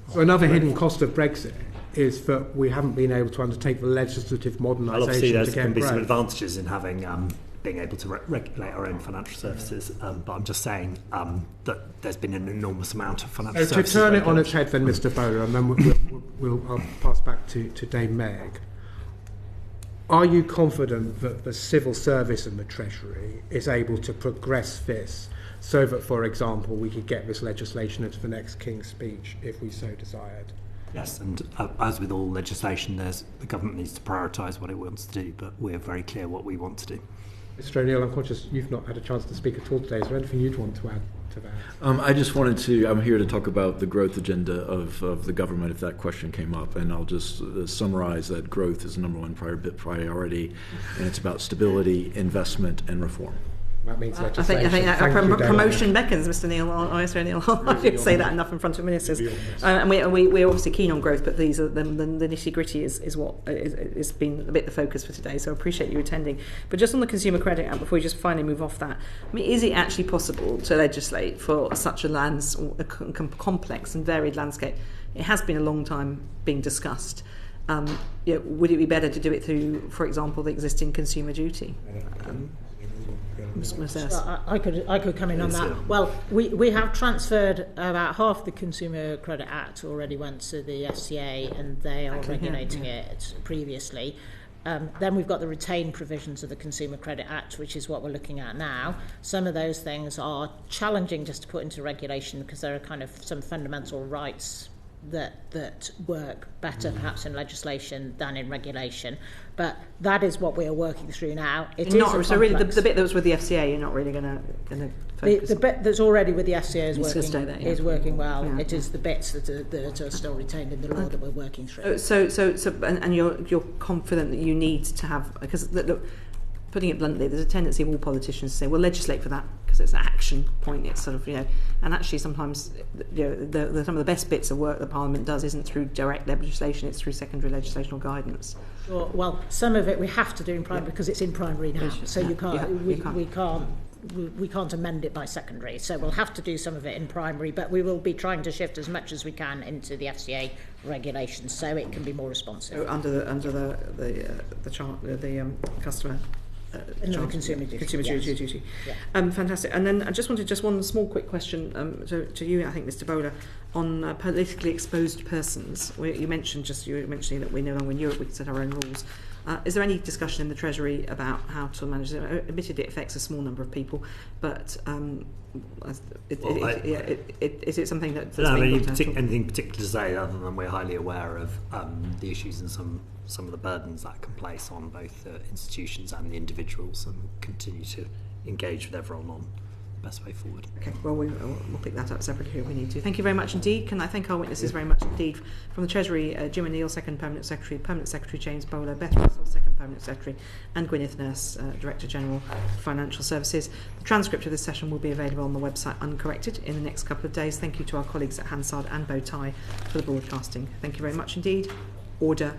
so another hidden cost of Brexit is that we haven't been able to undertake the legislative modernisation. Well, obviously, there's going to be growth. some advantages in having being able to regulate our own financial services. But I'm just saying that there's been an enormous amount of financial services. To turn it on its head, then, Mr. Bowler, and then I'll pass back to Dame Meg. Are you confident that the civil service and the Treasury is able to progress this so that, for example, we could get this legislation into the next King's Speech if we so desired? Yes, and as with all legislation, the government needs to prioritise what it wants to do, but we're very clear what we want to do. Mr. O'Neill, I'm conscious you've not had a chance to speak at all today. Is there anything you'd want to add to that? I just wanted to, I'm here to talk about the growth agenda of the government, if that question came up, and I'll just summarize that growth is the number one priority, and it's about stability, investment, and reform. That means I think that promotion beckons, Mr. Neil, or Mr. O'Neill. I don't say that enough in front of ministers. And we're obviously keen on growth, but these are the nitty-gritty is what is been a bit the focus for today, so I appreciate you attending. But just on the Consumer Credit Act, before we just finally move off that, I mean, is it actually possible to legislate for such a complex and varied landscape? It has been a long time being discussed. Would it be better to do it through, for example, the existing consumer duty? I could come in on that. Well, we have transferred about half the Consumer Credit Act already went to the FCA, and they are regulating it previously. Then we've got the retained provisions of the Consumer Credit Act, which is what we're looking at now. Some of those things are challenging just to put into regulation because there are kind of some fundamental rights that work better perhaps in legislation than in regulation, but that is what we are working through now. So really the bit that was with the FCA, you're not really going to focus. The bit that's already with the FCA is working well. Yeah. It is the bits that are still retained in the law that we're working through. So and you're confident that you need to have, because look, putting it bluntly, there's a tendency of all politicians to say, well, legislate for that because it's an action point. It's sort of, and actually sometimes, some of the best bits of work that Parliament does isn't through direct legislation, it's through secondary legislational guidance. Sure. Well, some of it we have to do in primary because it's in primary now, so you can't. We can't amend it by secondary, so we'll have to do some of it in primary, but we will be trying to shift as much as we can into the FCA regulations so it can be more responsive. So under the customer. The consumer duty. Yeah. Fantastic. And then I just wanted one small quick question to you, I think, Mr. Bowler, on politically exposed persons. You were mentioning that we're no longer in Europe, we can set our own rules. Is there any discussion in the Treasury about how to manage it? Admittedly, it affects a small number of people, but is it something that's anything particular to say other than we're highly aware of the issues and some of the burdens that can place on both the institutions and the individuals, and continue to engage with everyone on the best way forward. Okay, well, we'll pick that up separately if we need to. Thank you very much indeed. Can I thank our witnesses very much indeed? From the Treasury, Jim O'Neill, Second Permanent Secretary James Bowler, Beth Russell, Second Permanent Secretary, and Gwyneth Nurse, Director General Financial Services. The transcript of this session will be available on the website uncorrected in the next couple of days. Thank you to our colleagues at Hansard and Bowtie for the broadcasting. Thank you very much indeed. Order.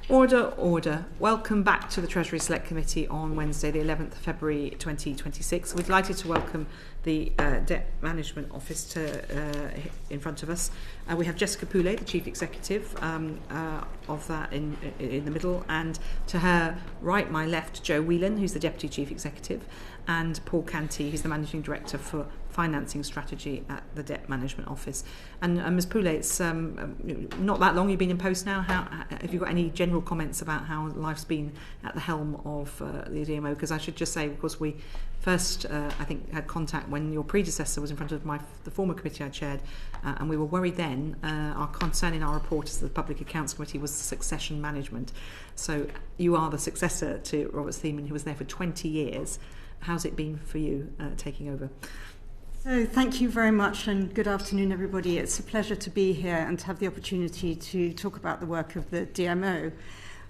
Order. Welcome back to the Treasury Select Committee on Wednesday, the 11th of February 2026. We're delighted to welcome the Debt Management Office in front of us. We have Jessica Pulay, the Chief Executive of that in the middle, and to her right, my left, Joe Whelan, who's the Deputy Chief Executive, and Paul Canty, who's the Managing Director for Financing Strategy at the Debt Management Office. And Ms. Pulay, it's not that long you've been in post now. Have you got any general comments about how life's been at the helm of the DMO? Because I should just say, of course, we first, I think, had contact when your predecessor was in front of the former committee I chaired, and we were worried then. Our concern in our report as the Public Accounts Committee was succession management. So you are the successor to Robert Thiemann, who was there for 20 years. How's it been for you taking over? So thank you very much, and good afternoon, everybody. It's a pleasure to be here and to have the opportunity to talk about the work of the DMO.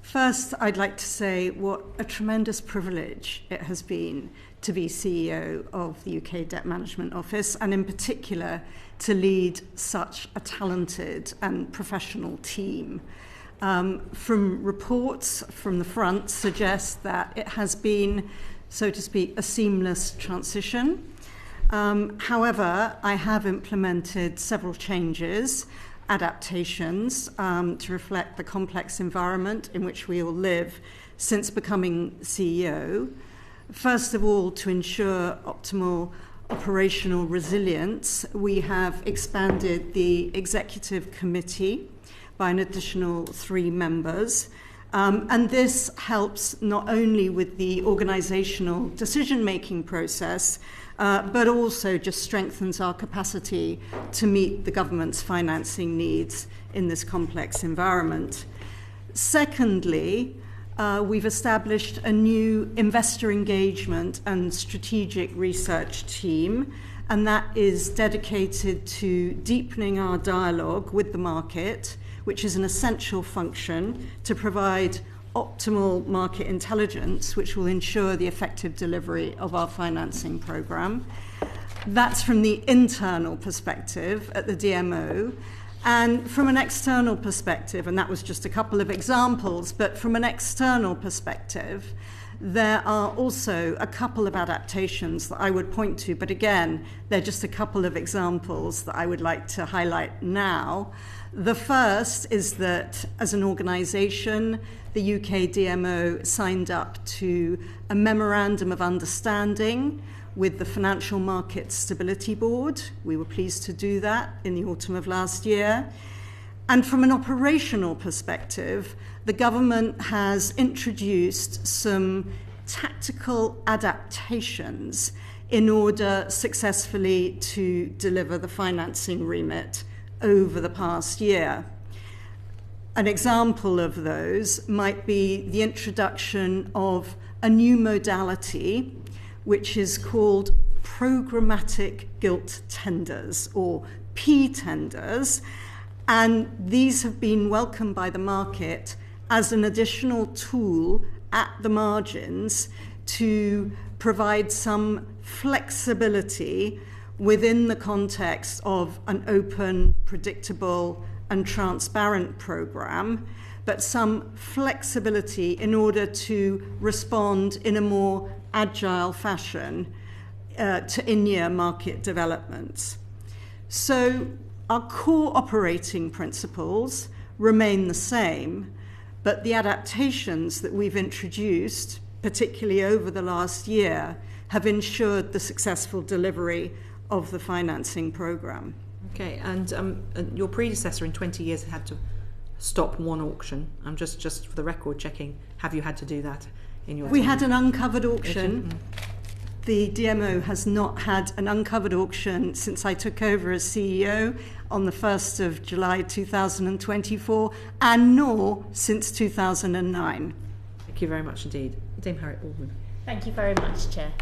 First, I'd like to say what a tremendous privilege it has been to be CEO of the UK Debt Management Office, and in particular to lead such a talented and professional team. From reports from the front suggest that it has been, so to speak, a seamless transition. However, I have implemented several changes, adaptations to reflect the complex environment in which we all live since becoming CEO. First of all, to ensure optimal operational resilience, we have expanded the Executive Committee by an additional 3 members. And this helps not only with the organisational decision-making process, but also just strengthens our capacity to meet the government's financing needs in this complex environment. Secondly, we've established a new investor engagement and strategic research team, and that is dedicated to deepening our dialogue with the market, which is an essential function to provide optimal market intelligence, which will ensure the effective delivery of our financing programme. That's from the internal perspective at the DMO. And from an external perspective, and that was just a couple of examples, but from an external perspective, there are also a couple of adaptations that I would point to, but again, they're just a couple of examples that I would like to highlight now. The first is that as an organisation, the UK DMO signed up to a memorandum of understanding with the Financial Markets Stability Board. We were pleased to do that in the autumn of last year. And from an operational perspective, the government has introduced some tactical adaptations in order successfully to deliver the financing remit over the past year. An example of those might be the introduction of a new modality which is called programmatic gilt tenders, or P-tenders, and these have been welcomed by the market as an additional tool at the margins to provide some flexibility within the context of an open, predictable, and transparent programme, but some flexibility in order to respond in a more agile fashion to in-year market developments. So our core operating principles remain the same, but the adaptations that we've introduced, particularly over the last year, have ensured the successful delivery of the financing programme. Okay, and your predecessor in 20 years had to stop one auction. I'm just for the record checking, have you had to do that in your We time? had an uncovered auction. The DMO has not had an uncovered auction since I took over as CEO on the 1st of July 2024, and nor since 2009. Thank you very much indeed. Dame Harriet Baldwin. Thank you very much, Chair.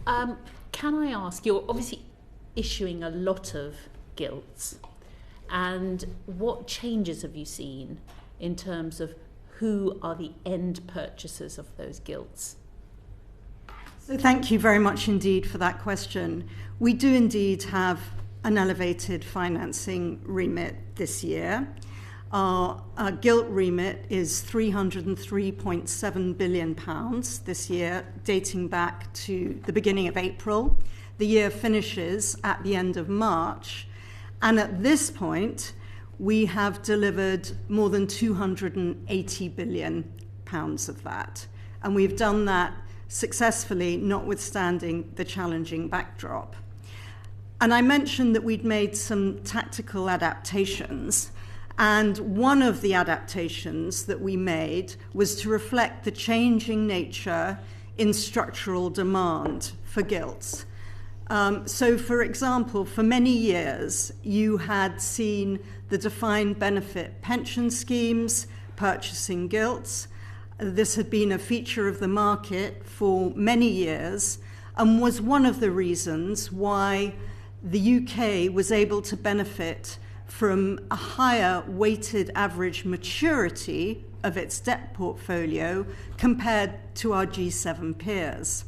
Can I ask, you're obviously issuing a lot of gilts, and what changes have you seen in terms of who are the end purchasers of those gilts? So thank you very much indeed for that question. We do indeed have an elevated financing remit this year. Our gilt remit is £303.7 billion this year, dating back to the beginning of April. The year finishes at the end of March. And at this point, we have delivered more than £280 billion of that. And we've done that successfully, notwithstanding the challenging backdrop. And I mentioned that we'd made some tactical adaptations. And one of the adaptations that we made was to reflect the changing nature in structural demand for gilts. So, for example, for many years, you had seen the defined benefit pension schemes purchasing gilts. This had been a feature of the market for many years and was one of the reasons why the UK was able to benefit from a higher weighted average maturity of its debt portfolio compared to our G7 peers.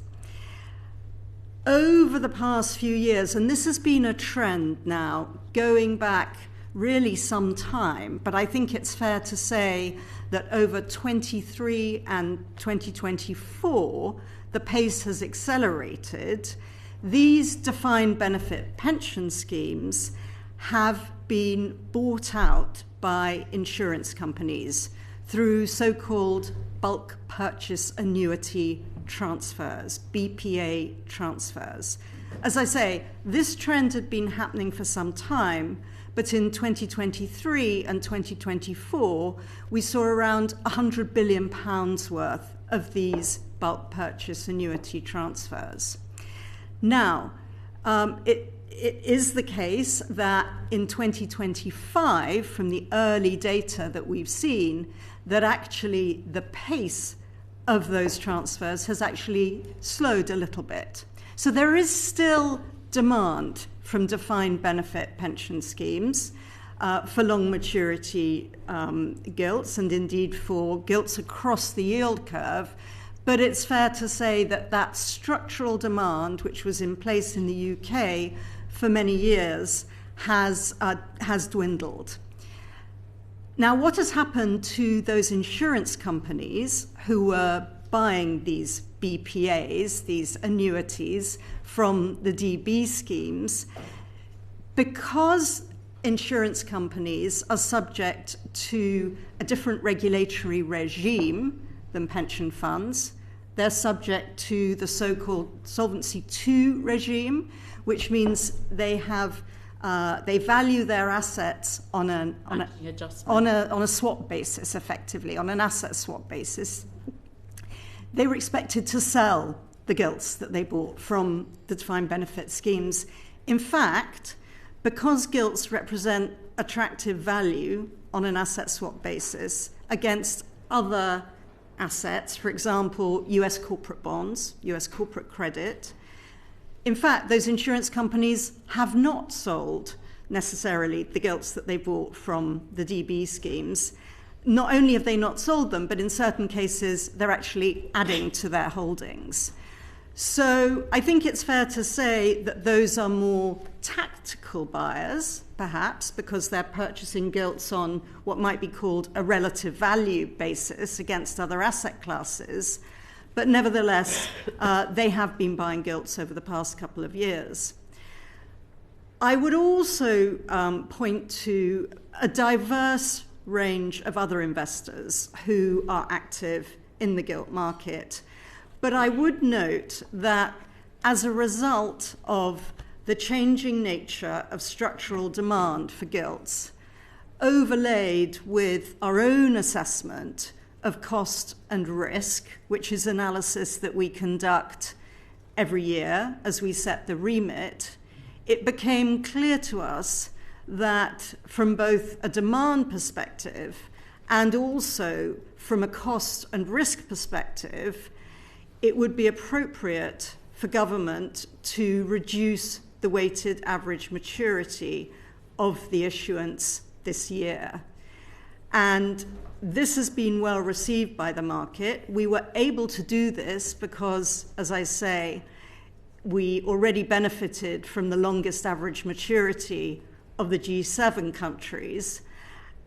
Over the past few years, and this has been a trend now going back really some time, but I think it's fair to say that over 23 and 2024, the pace has accelerated. These defined benefit pension schemes have been bought out by insurance companies through so-called bulk purchase annuity transfers, BPA transfers. As I say, this trend had been happening for some time, but in 2023 and 2024, we saw around £100 billion worth of these bulk purchase annuity transfers. Now, it is the case that in 2025, from the early data that we've seen, that actually the pace of those transfers has actually slowed a little bit. So there is still demand from defined benefit pension schemes for long maturity gilts, and indeed for gilts across the yield curve. But it's fair to say that that structural demand, which was in place in the UK for many years, has dwindled. Now, what has happened to those insurance companies who were buying these BPAs, these annuities from the DB schemes? Because insurance companies are subject to a different regulatory regime than pension funds, they're subject to the so-called Solvency II regime, which means they value their assets on a swap basis, effectively, on an asset swap basis. They were expected to sell the gilts that they bought from the defined benefit schemes. In fact, because gilts represent attractive value on an asset swap basis against other assets, for example, US corporate bonds, US corporate credit, in fact, those insurance companies have not sold necessarily the gilts that they bought from the DB schemes. Not only have they not sold them, but in certain cases, they're actually adding to their holdings. So I think it's fair to say that those are more tactical buyers, perhaps, because they're purchasing gilts on what might be called a relative value basis against other asset classes. But nevertheless, they have been buying gilts over the past couple of years. I would also point to a diverse range of other investors who are active in the gilt market. But I would note that as a result of the changing nature of structural demand for gilts, overlaid with our own assessment of cost and risk, which is analysis that we conduct every year as we set the remit, it became clear to us that from both a demand perspective and also from a cost and risk perspective, it would be appropriate for government to reduce the weighted average maturity of the issuance this year. And this has been well received by the market. We were able to do this because, as I say, we already benefited from the longest average maturity of the G7 countries.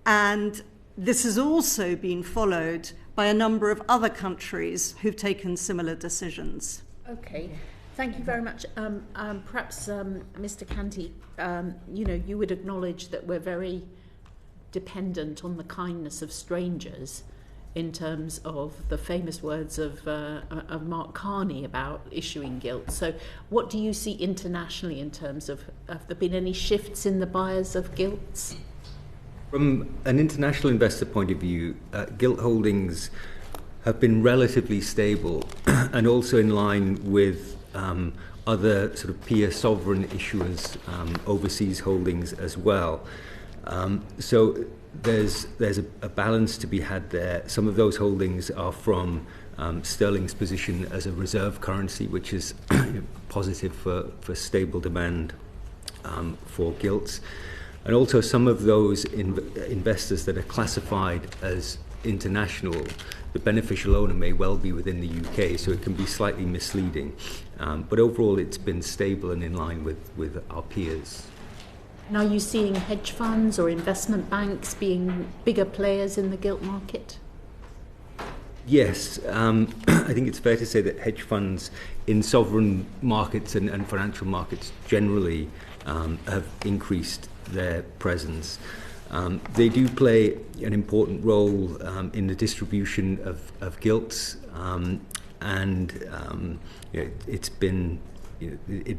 And this has also been followed by a number of other countries who've taken similar decisions. Okay, thank you very much. Perhaps, Mr. Canty, you would acknowledge that we're very dependent on the kindness of strangers in terms of the famous words of Mark Carney about issuing gilt. So what do you see internationally in terms of, have there been any shifts in the buyers of gilts? From an international investor point of view, gilt holdings have been relatively stable and also in line with other sort of peer sovereign issuers' overseas holdings as well. So there's a balance to be had there. Some of those holdings are from sterling's position as a reserve currency, which is positive for stable demand for gilts. And also some of those investors that are classified as international, the beneficial owner may well be within the UK, so it can be slightly misleading. But overall, it's been stable and in line with our peers. And are you seeing hedge funds or investment banks being bigger players in the gilt market? Yes, I think it's fair to say that hedge funds in sovereign markets and financial markets generally have increased their presence. They do play an important role in the distribution of gilts, and it's been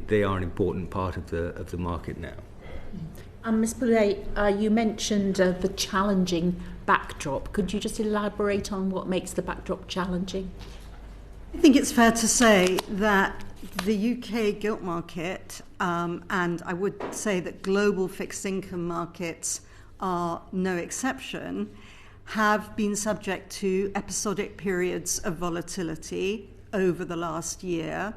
they are an important part of the market now. Ms. Pulay, you mentioned the challenging backdrop. Could you just elaborate on what makes the backdrop challenging? I think it's fair to say that the UK gilt market, and I would say that global fixed income markets are no exception, have been subject to episodic periods of volatility over the last year.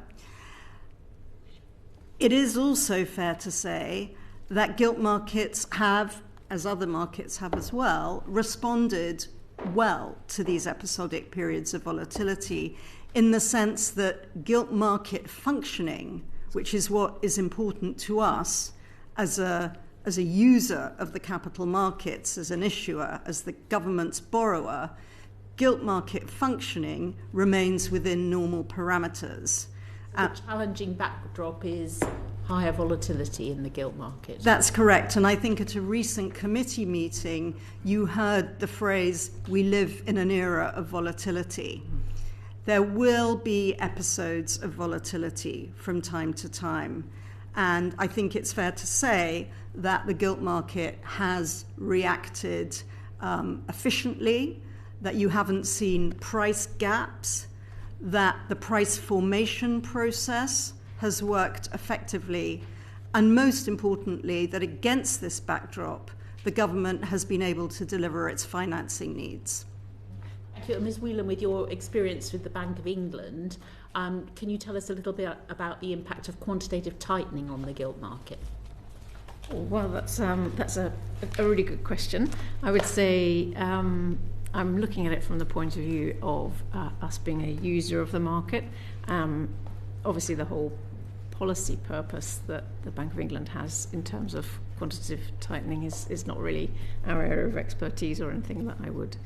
It is also fair to say that gilt markets have, as other markets have as well, responded well to these episodic periods of volatility, in the sense that gilt market functioning, which is what is important to us as a user of the capital markets, as an issuer, as the government's borrower, gilt market functioning remains within normal parameters. The challenging backdrop is higher volatility in the gilt market. That's correct. And I think at a recent committee meeting, you heard the phrase, "We live in an era of volatility." There will be episodes of volatility from time to time. And I think it's fair to say that the gilt market has reacted efficiently, that you haven't seen price gaps, that the price formation process has worked effectively, and most importantly, that against this backdrop, the government has been able to deliver its financing needs. Thank you. Ms. Whelan, with your experience with the Bank of England, can you tell us a little bit about the impact of quantitative tightening on the gilt market? Well, that's a really good question. I would say I'm looking at it from the point of view of us being a user of the market. Obviously, the whole policy purpose that the Bank of England has in terms of quantitative tightening is not really our area of expertise or anything that I would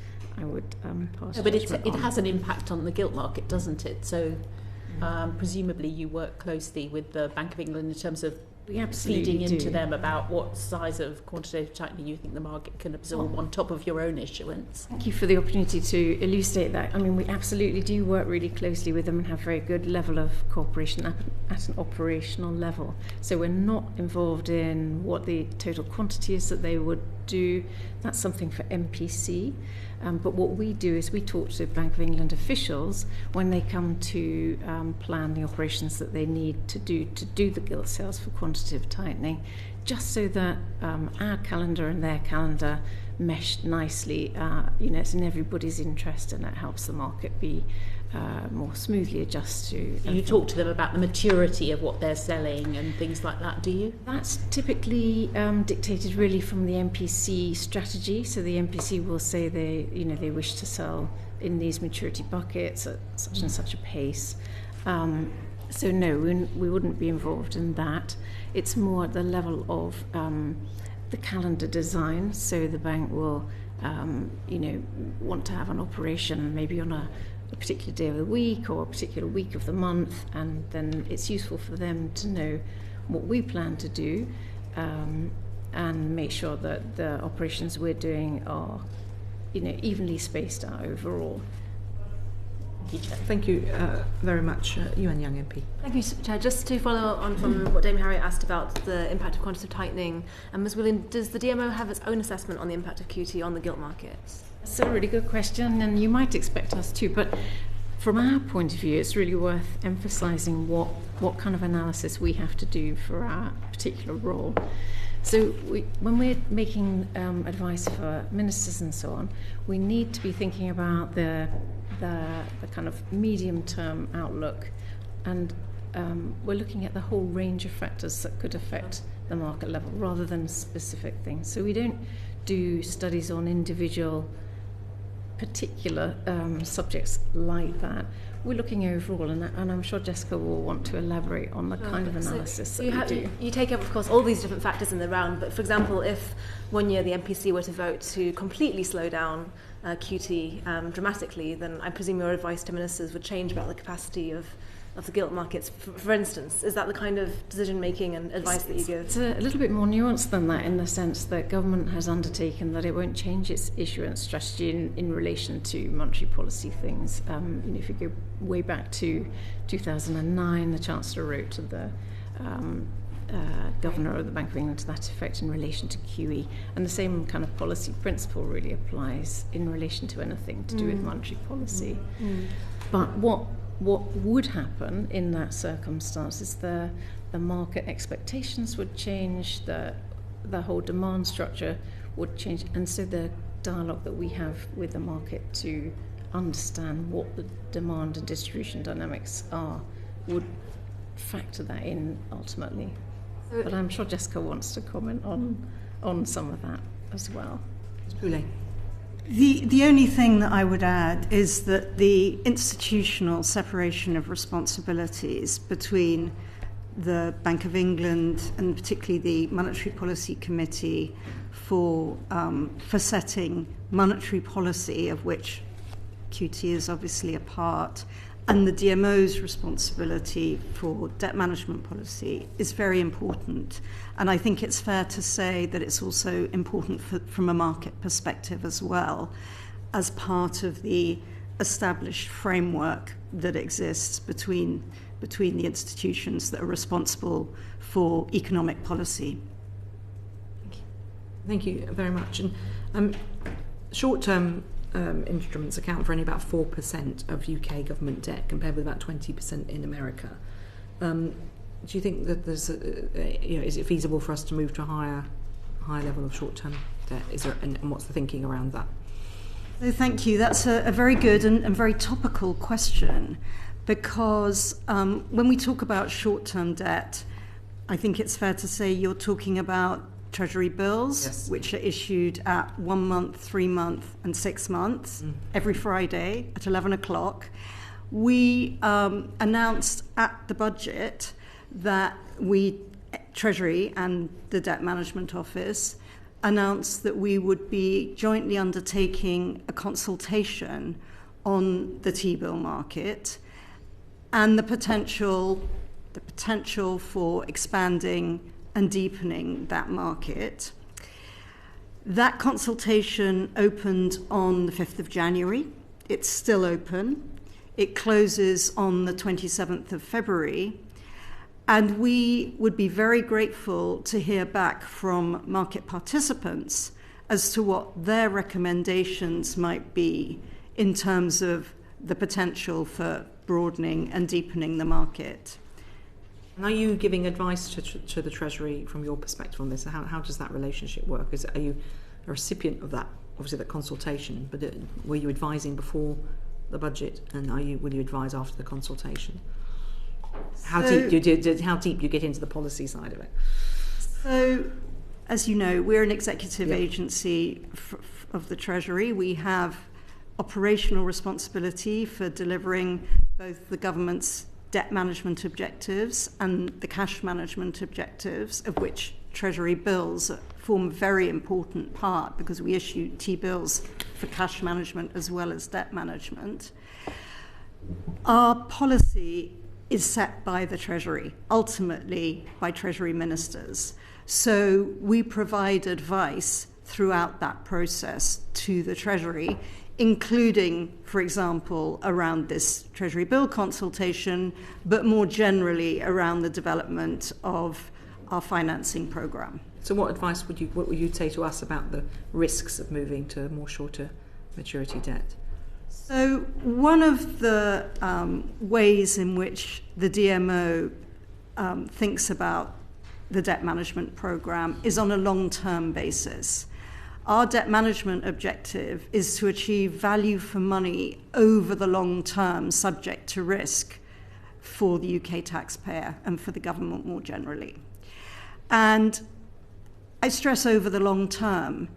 pass. No, but it has an impact on the gilt market, doesn't it? So presumably you work closely with the Bank of England in terms of feeding into them about what size of quantitative tightening you think the market can absorb on top of your own issuance. Thank you for the opportunity to elucidate that. I mean, we absolutely do work really closely with them and have very good level of cooperation at an operational level. So we're not involved in what the total quantity is that they would do. That's something for MPC. But what we do is we talk to Bank of England officials when they come to plan the operations that they need to do the gilt sales for quantitative tightening, just so that our calendar and their calendar mesh nicely. It's in everybody's interest, and it helps the market be more smoothly adjust to. You talk to them about the maturity of what they're selling and things like that, do you? That's typically dictated really from the MPC strategy. So the MPC will say they wish to sell in these maturity buckets at such and such a pace. So no, we wouldn't be involved in that. It's more at the level of the calendar design, so the bank will want to have an operation maybe on a particular day of the week or a particular week of the month, and then it's useful for them to know what we plan to do, and make sure that the operations we're doing are evenly spaced out overall. Thank you very much, Yuan Yang MP. Thank you, Chair. Just to follow on from what Dame Harriet asked about the impact of quantitative tightening, Ms. Whelan, does the DMO have its own assessment on the impact of QT on the gilt markets? That's a really good question, and you might expect us to, but from our point of view, it's really worth emphasising what kind of analysis we have to do for our particular role. So when we're making advice for ministers and so on, we need to be thinking about the kind of medium-term outlook, and we're looking at the whole range of factors that could affect the market level rather than specific things. So we don't do studies on individual particular subjects like that. We're looking overall, and I'm sure Jessica will want to elaborate on the kind of analysis that we do. You take up, of course, all these different factors in the round, but for example, if one year the MPC were to vote to completely slow down QT dramatically, then I presume your advice to ministers would change about the capacity of the gilt markets, for instance. Is that the kind of decision-making and advice that you give? It's a little bit more nuanced than that, in the sense that government has undertaken that it won't change its issuance strategy in relation to monetary policy things. If you go way back to 2009, the Chancellor wrote to the Governor of the Bank of England to that effect in relation to QE, and the same kind of policy principle really applies in relation to anything to do with monetary policy. But what would happen in that circumstance is the market expectations would change, the whole demand structure would change, and so the dialogue that we have with the market to understand what the demand and distribution dynamics are would factor that in ultimately. But I'm sure Jessica wants to comment on some of that as well. Ms. Pulay. The only thing that I would add is that the institutional separation of responsibilities between the Bank of England and particularly the Monetary Policy Committee for setting monetary policy, of which QT is obviously a part, and the DMO's responsibility for debt management policy is very important. And I think it's fair to say that it's also important from a market perspective as well, as part of the established framework that exists between the institutions that are responsible for economic policy. Thank you very much. And short-term instruments account for only about 4% of UK government debt, compared with about 20% in America. Do you think that there's, is it feasible for us to move to a higher level of short-term debt? And what's the thinking around that? So thank you. That's a very good and very topical question, because when we talk about short-term debt, I think it's fair to say you're talking about Treasury bills, yes, which are issued at 1 month, 3 month and 6 months every Friday at 11 o'clock. We announced at the budget that Treasury and the Debt Management Office announced that we would be jointly undertaking a consultation on the T-bill market and the potential for expanding and deepening that market. That consultation opened on the 5th of January. It's still open. It closes on the 27th of February. And we would be very grateful to hear back from market participants as to what their recommendations might be in terms of the potential for broadening and deepening the market. And are you giving advice to the Treasury from your perspective on this? How does that relationship work? Are you a recipient of that, obviously, that consultation, but were you advising before the budget, and will you advise after the consultation? How deep do you get into the policy side of it? So, as you know, we're an executive agency of the Treasury. We have operational responsibility for delivering both the government's debt management objectives and the cash management objectives, of which Treasury bills form a very important part because we issue T-bills for cash management as well as debt management. Our policy is set by the Treasury, ultimately by Treasury ministers. So we provide advice throughout that process to the Treasury, including, for example, around this Treasury bill consultation, but more generally around the development of our financing programme. So what advice would you say to us about the risks of moving to more shorter maturity debt? So one of the ways in which the DMO thinks about the debt management programme is on a long-term basis. Our debt management objective is to achieve value for money over the long term, subject to risk for the UK taxpayer and for the government more generally. And I stress over the long term.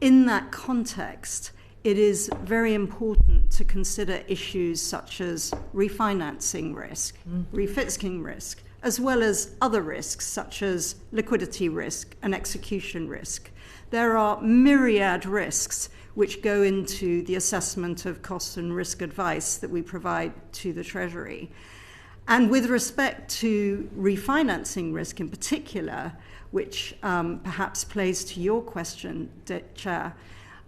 In that context, it is very important to consider issues such as refinancing risk, refisking risk, as well as other risks such as liquidity risk and execution risk. There are myriad risks which go into the assessment of cost and risk advice that we provide to the Treasury. And with respect to refinancing risk in particular, which perhaps plays to your question, Chair,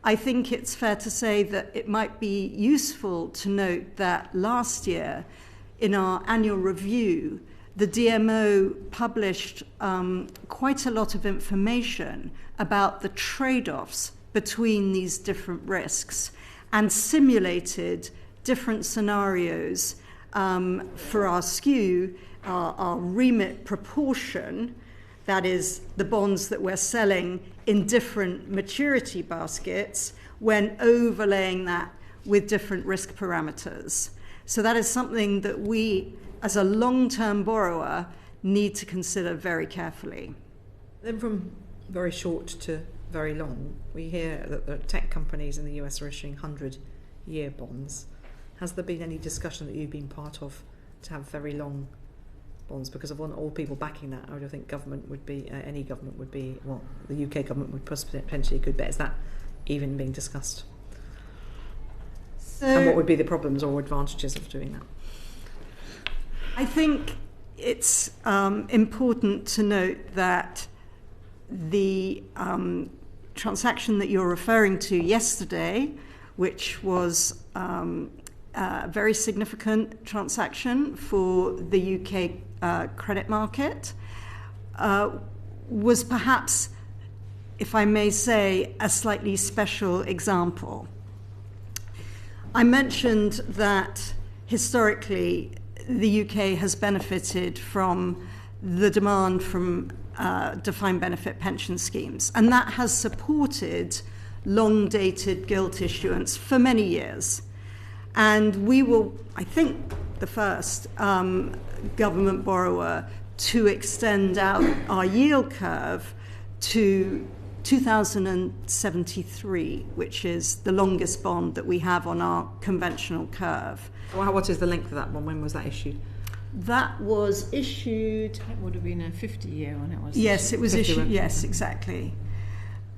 I think it's fair to say that it might be useful to note that last year, in our annual review, the DMO published quite a lot of information about the trade-offs between these different risks and simulated different scenarios for our SKU, our remit proportion, that is the bonds that we're selling in different maturity baskets, when overlaying that with different risk parameters. So that is something that we, as a long-term borrower, need to consider very carefully. Then from very short to very long, we hear that the tech companies in the US are issuing 100-year bonds. Has there been any discussion that you've been part of to have very long bonds? Because of all people backing that, I would think government would be, any government would be, well, the UK government would potentially a good bet. Is that even being discussed? So, and what would be the problems or advantages of doing that? I think it's important to note that the transaction that you're referring to yesterday, which was a very significant transaction for the UK credit market, was perhaps, if I may say, a slightly special example. I mentioned that historically the UK has benefited from the demand from defined benefit pension schemes, and that has supported long-dated gilt issuance for many years. And we were, I think, the first government borrower to extend out our yield curve to 2073, which is the longest bond that we have on our conventional curve. Well, what is the length of that one? When was that issued? That was issued... It would have been a 50-year one. It was. Yes, it was issued. Yes, exactly.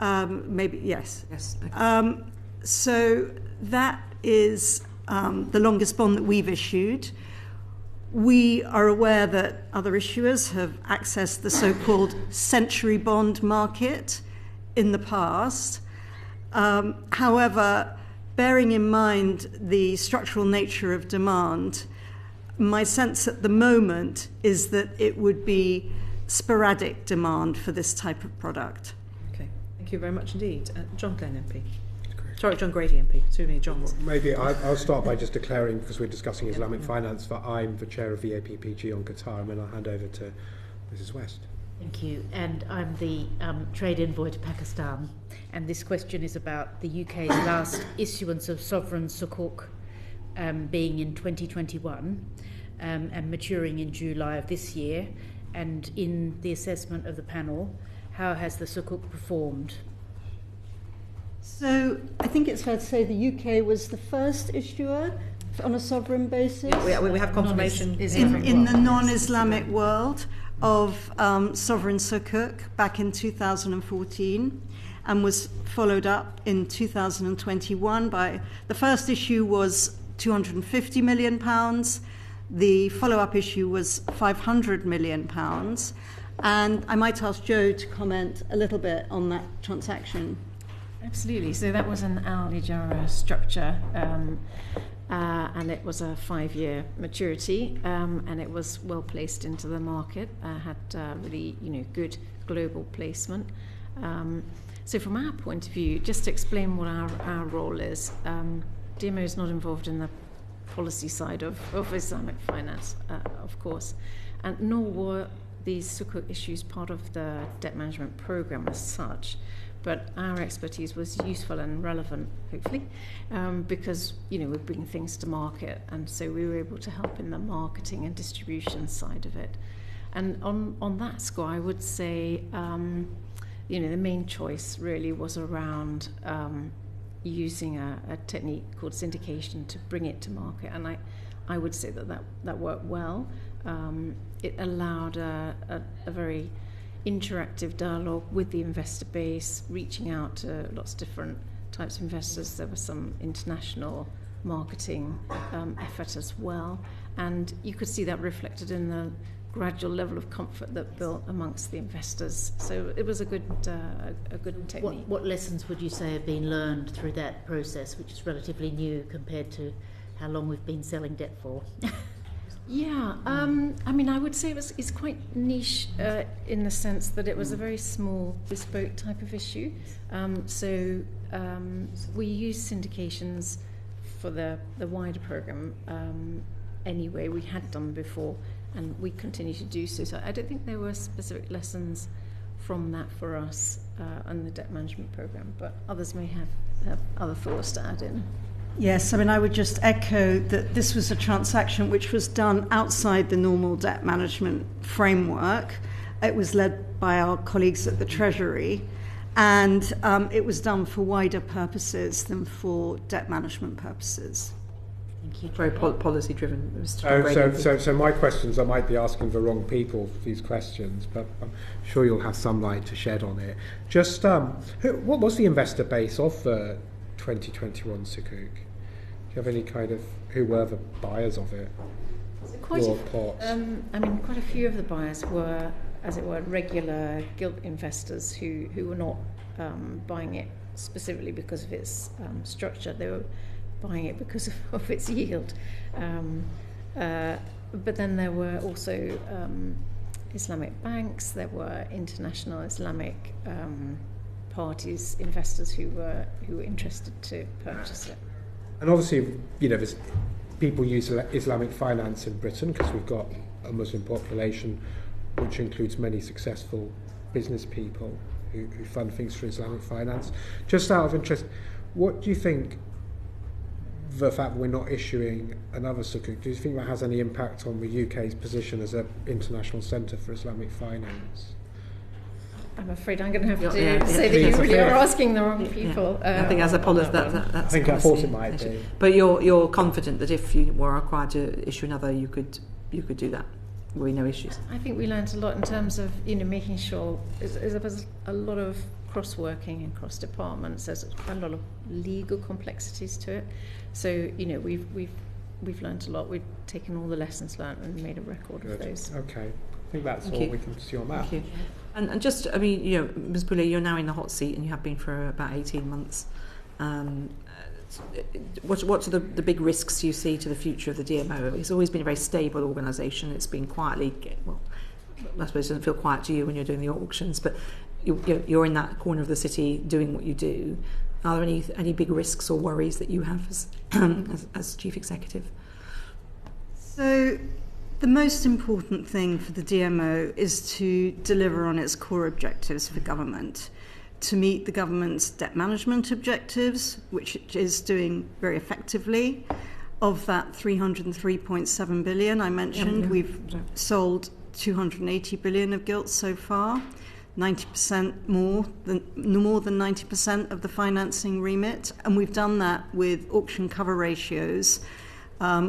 Maybe, yes. Yes. Okay. So that is the longest bond that we've issued. We are aware that other issuers have accessed the so-called century bond market in the past. However, bearing in mind the structural nature of demand, my sense at the moment is that it would be sporadic demand for this type of product. Okay, thank you very much indeed. John Glenn MP. Sorry, John Grady MP. Excuse me, John. Maybe I'll start by just declaring, because we're discussing Islamic finance, that I'm the chair of the APPG on Qatar, and then I'll hand over to Mrs. West. Thank you. And I'm the trade envoy to Pakistan. And this question is about the UK's last issuance of sovereign sukuk being in 2021 and maturing in July of this year. And in the assessment of the panel, how has the sukuk performed? So I think it's fair to say the UK was the first issuer on a sovereign basis. Yeah, we have confirmation in the non-Islamic world. of sovereign sukuk back in 2014 and was followed up in 2021 by, the first issue was £250 million. The follow-up issue was £500 million. And I might ask Jo to comment a little bit on that transaction. Absolutely. So that was an Al Ijara structure, and it was a 5-year maturity, and it was well placed into the market. Had really, good global placement. So from our point of view, just to explain what our role is, DMO is not involved in the policy side of Islamic finance, of course, and nor were these sukuk issues part of the debt management program as such. But our expertise was useful and relevant, hopefully, because we bring things to market, and so we were able to help in the marketing and distribution side of it. And on that score, I would say, the main choice really was around using a technique called syndication to bring it to market, and I would say that worked well. It allowed a very interactive dialogue with the investor base, reaching out to lots of different types of investors. There was some international marketing effort as well, and you could see that reflected in the gradual level of comfort that built amongst the investors. So it was a good technique. What lessons would you say have been learned through that process, which is relatively new compared to how long we've been selling debt for? Yeah, I would say it's quite niche in the sense that it was a very small, bespoke type of issue. So we use syndications for the wider programme anyway. We had done before, and we continue to do so. So I don't think there were specific lessons from that for us on the debt management programme, but others may have other thoughts to add in. Yes, I would just echo that this was a transaction which was done outside the normal debt management framework. It was led by our colleagues at the Treasury, and it was done for wider purposes than for debt management purposes. Thank you. Very policy-driven, Mr. So my questions, I might be asking the wrong people for these questions, but I'm sure you'll have some light to shed on it. Just what was the investor base of the 2021 sukuk? Do you have any kind of, who were the buyers of it? Quite a few of the buyers were, as it were, regular gilt investors who were not buying it specifically because of its structure. They were buying it because of its yield. But then there were also Islamic banks, there were international Islamic parties, investors who were interested to purchase it. And obviously, there's people use Islamic finance in Britain because we've got a Muslim population, which includes many successful business people who fund things through Islamic finance. Just out of interest, what do you think the fact that we're not issuing another sukuk, do you think that has any impact on the UK's position as an international centre for Islamic finance? I'm afraid I'm going to have to say that you really are asking the wrong people. I think as a policy, that's I think I thought it might be. But you're confident that if you were required to issue another, you could do that. There were no issues. I think we learned a lot in terms of making sure there's a lot of cross-working and cross-departments. There's a lot of legal complexities to it. So we've learned a lot. We've taken all the lessons learned and made a record of those. Okay. I think that's all we can see on that. Thank you. And just, Ms. Pulay, you're now in the hot seat and you have been for about 18 months. What are the big risks you see to the future of the DMO? It's always been a very stable organisation. It's been quietly, I suppose it doesn't feel quiet to you when you're doing the auctions, but you're in that corner of the city doing what you do. Are there any big risks or worries that you have as Chief Executive? So the most important thing for the DMO is to deliver on its core objectives for government, to meet the government's debt management objectives, which it is doing very effectively. Of that 303.7 billion I mentioned, we've sold 280 billion of gilts so far, 90% more than 90% of the financing remit, and we've done that with auction cover ratios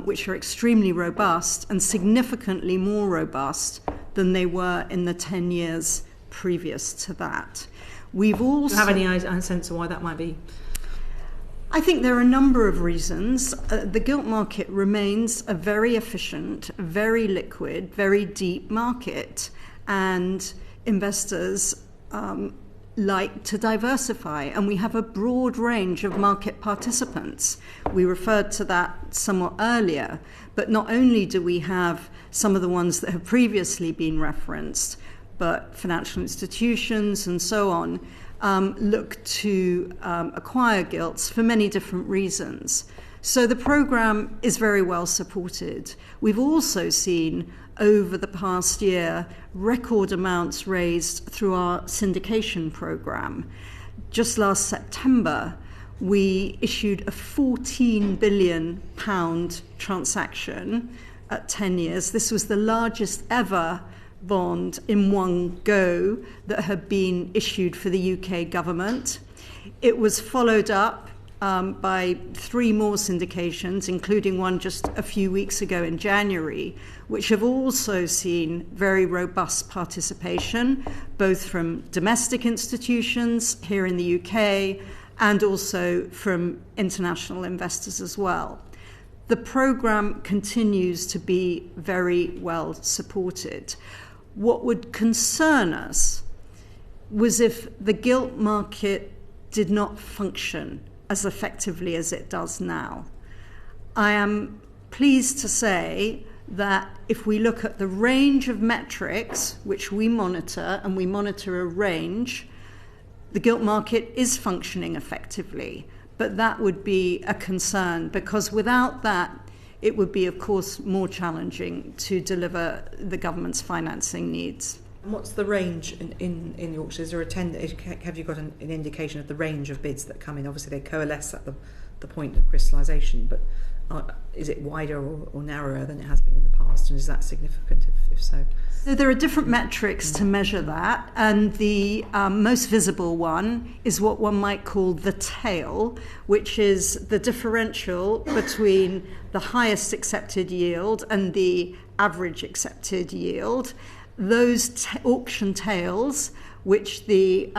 which are extremely robust and significantly more robust than they were in the 10 years previous to that. We've also... Do you have any sense of why that might be? I think there are a number of reasons. The gilt market remains a very efficient, very liquid, very deep market, and investors like to diversify, and we have a broad range of market participants. We referred to that somewhat earlier, but not only do we have some of the ones that have previously been referenced, but financial institutions and so on look to acquire gilts for many different reasons. So the programme is very well supported. We've also seen over the past year record amounts raised through our syndication programme. Just last September, we issued a £14 billion transaction at 10 years. This was the largest ever bond in one go that had been issued for the UK government. It was followed up by 3 more syndications, including one just a few weeks ago in January, which have also seen very robust participation, both from domestic institutions here in the UK and also from international investors as well. The programme continues to be very well supported. What would concern us was if the gilt market did not function as effectively as it does now. I am pleased to say that if we look at the range of metrics which we monitor, and we monitor a range, the gilt market is functioning effectively. But that would be a concern, because without that, it would be, of course, more challenging to deliver the government's financing needs. And what's the range in the auction? Is there have you got an indication of the range of bids that come in? Obviously, they coalesce at the point of crystallisation, but is it wider or narrower than it has been in the past? And is that significant, if so? So there are different metrics to measure that, and the most visible one is what one might call the tail, which is the differential between the highest accepted yield and the average accepted yield. Those auction tails, which the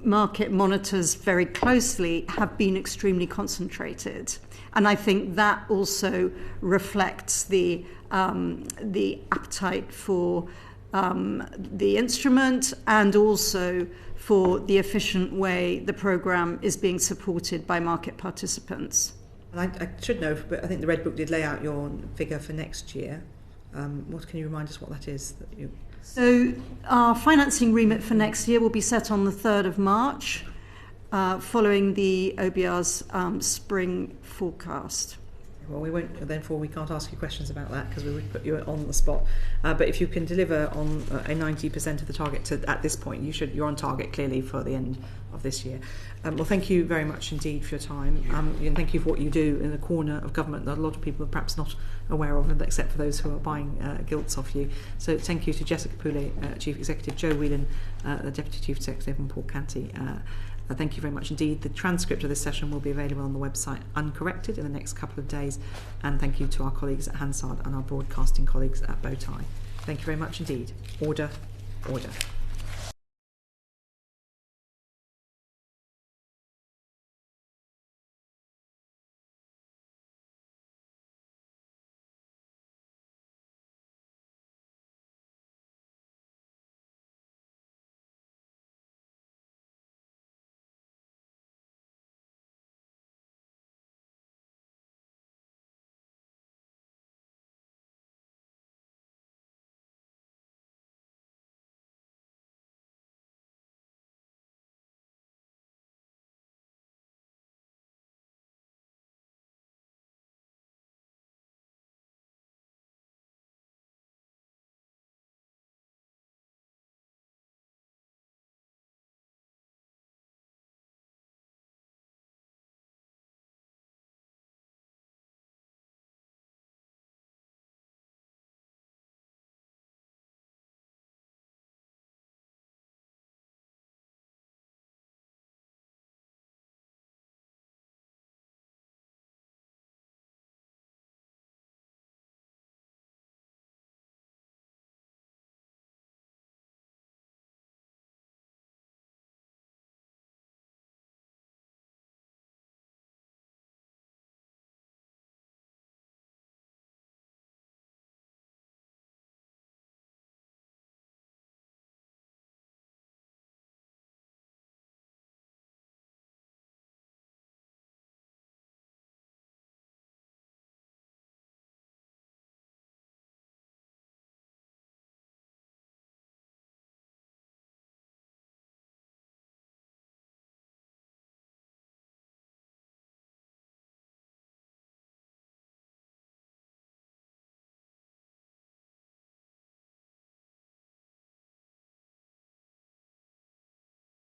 market monitors very closely, have been extremely concentrated. And I think that also reflects the appetite for the instrument, and also for the efficient way the programme is being supported by market participants. And I should know, but I think the Red Book did lay out your figure for next year. What can you remind us what that is? So our financing remit for next year will be set on the 3rd of March, following the OBR's spring forecast. Well, we can't ask you questions about that because we would put you on the spot. But if you can deliver on a 90% of the target at this point, you're on target clearly for the end of this year. Well, thank you very much indeed for your time, and thank you for what you do in the corner of government that a lot of people are perhaps not aware of, except for those who are buying gilts off you. So thank you to Jessica Pulay, Chief Executive, Joe Whelan, the Deputy Chief Executive, and Paul Canty. Thank you very much indeed. The transcript of this session will be available on the website uncorrected in the next couple of days. And thank you to our colleagues at Hansard and our broadcasting colleagues at Bowtie. Thank you very much indeed. Order, order.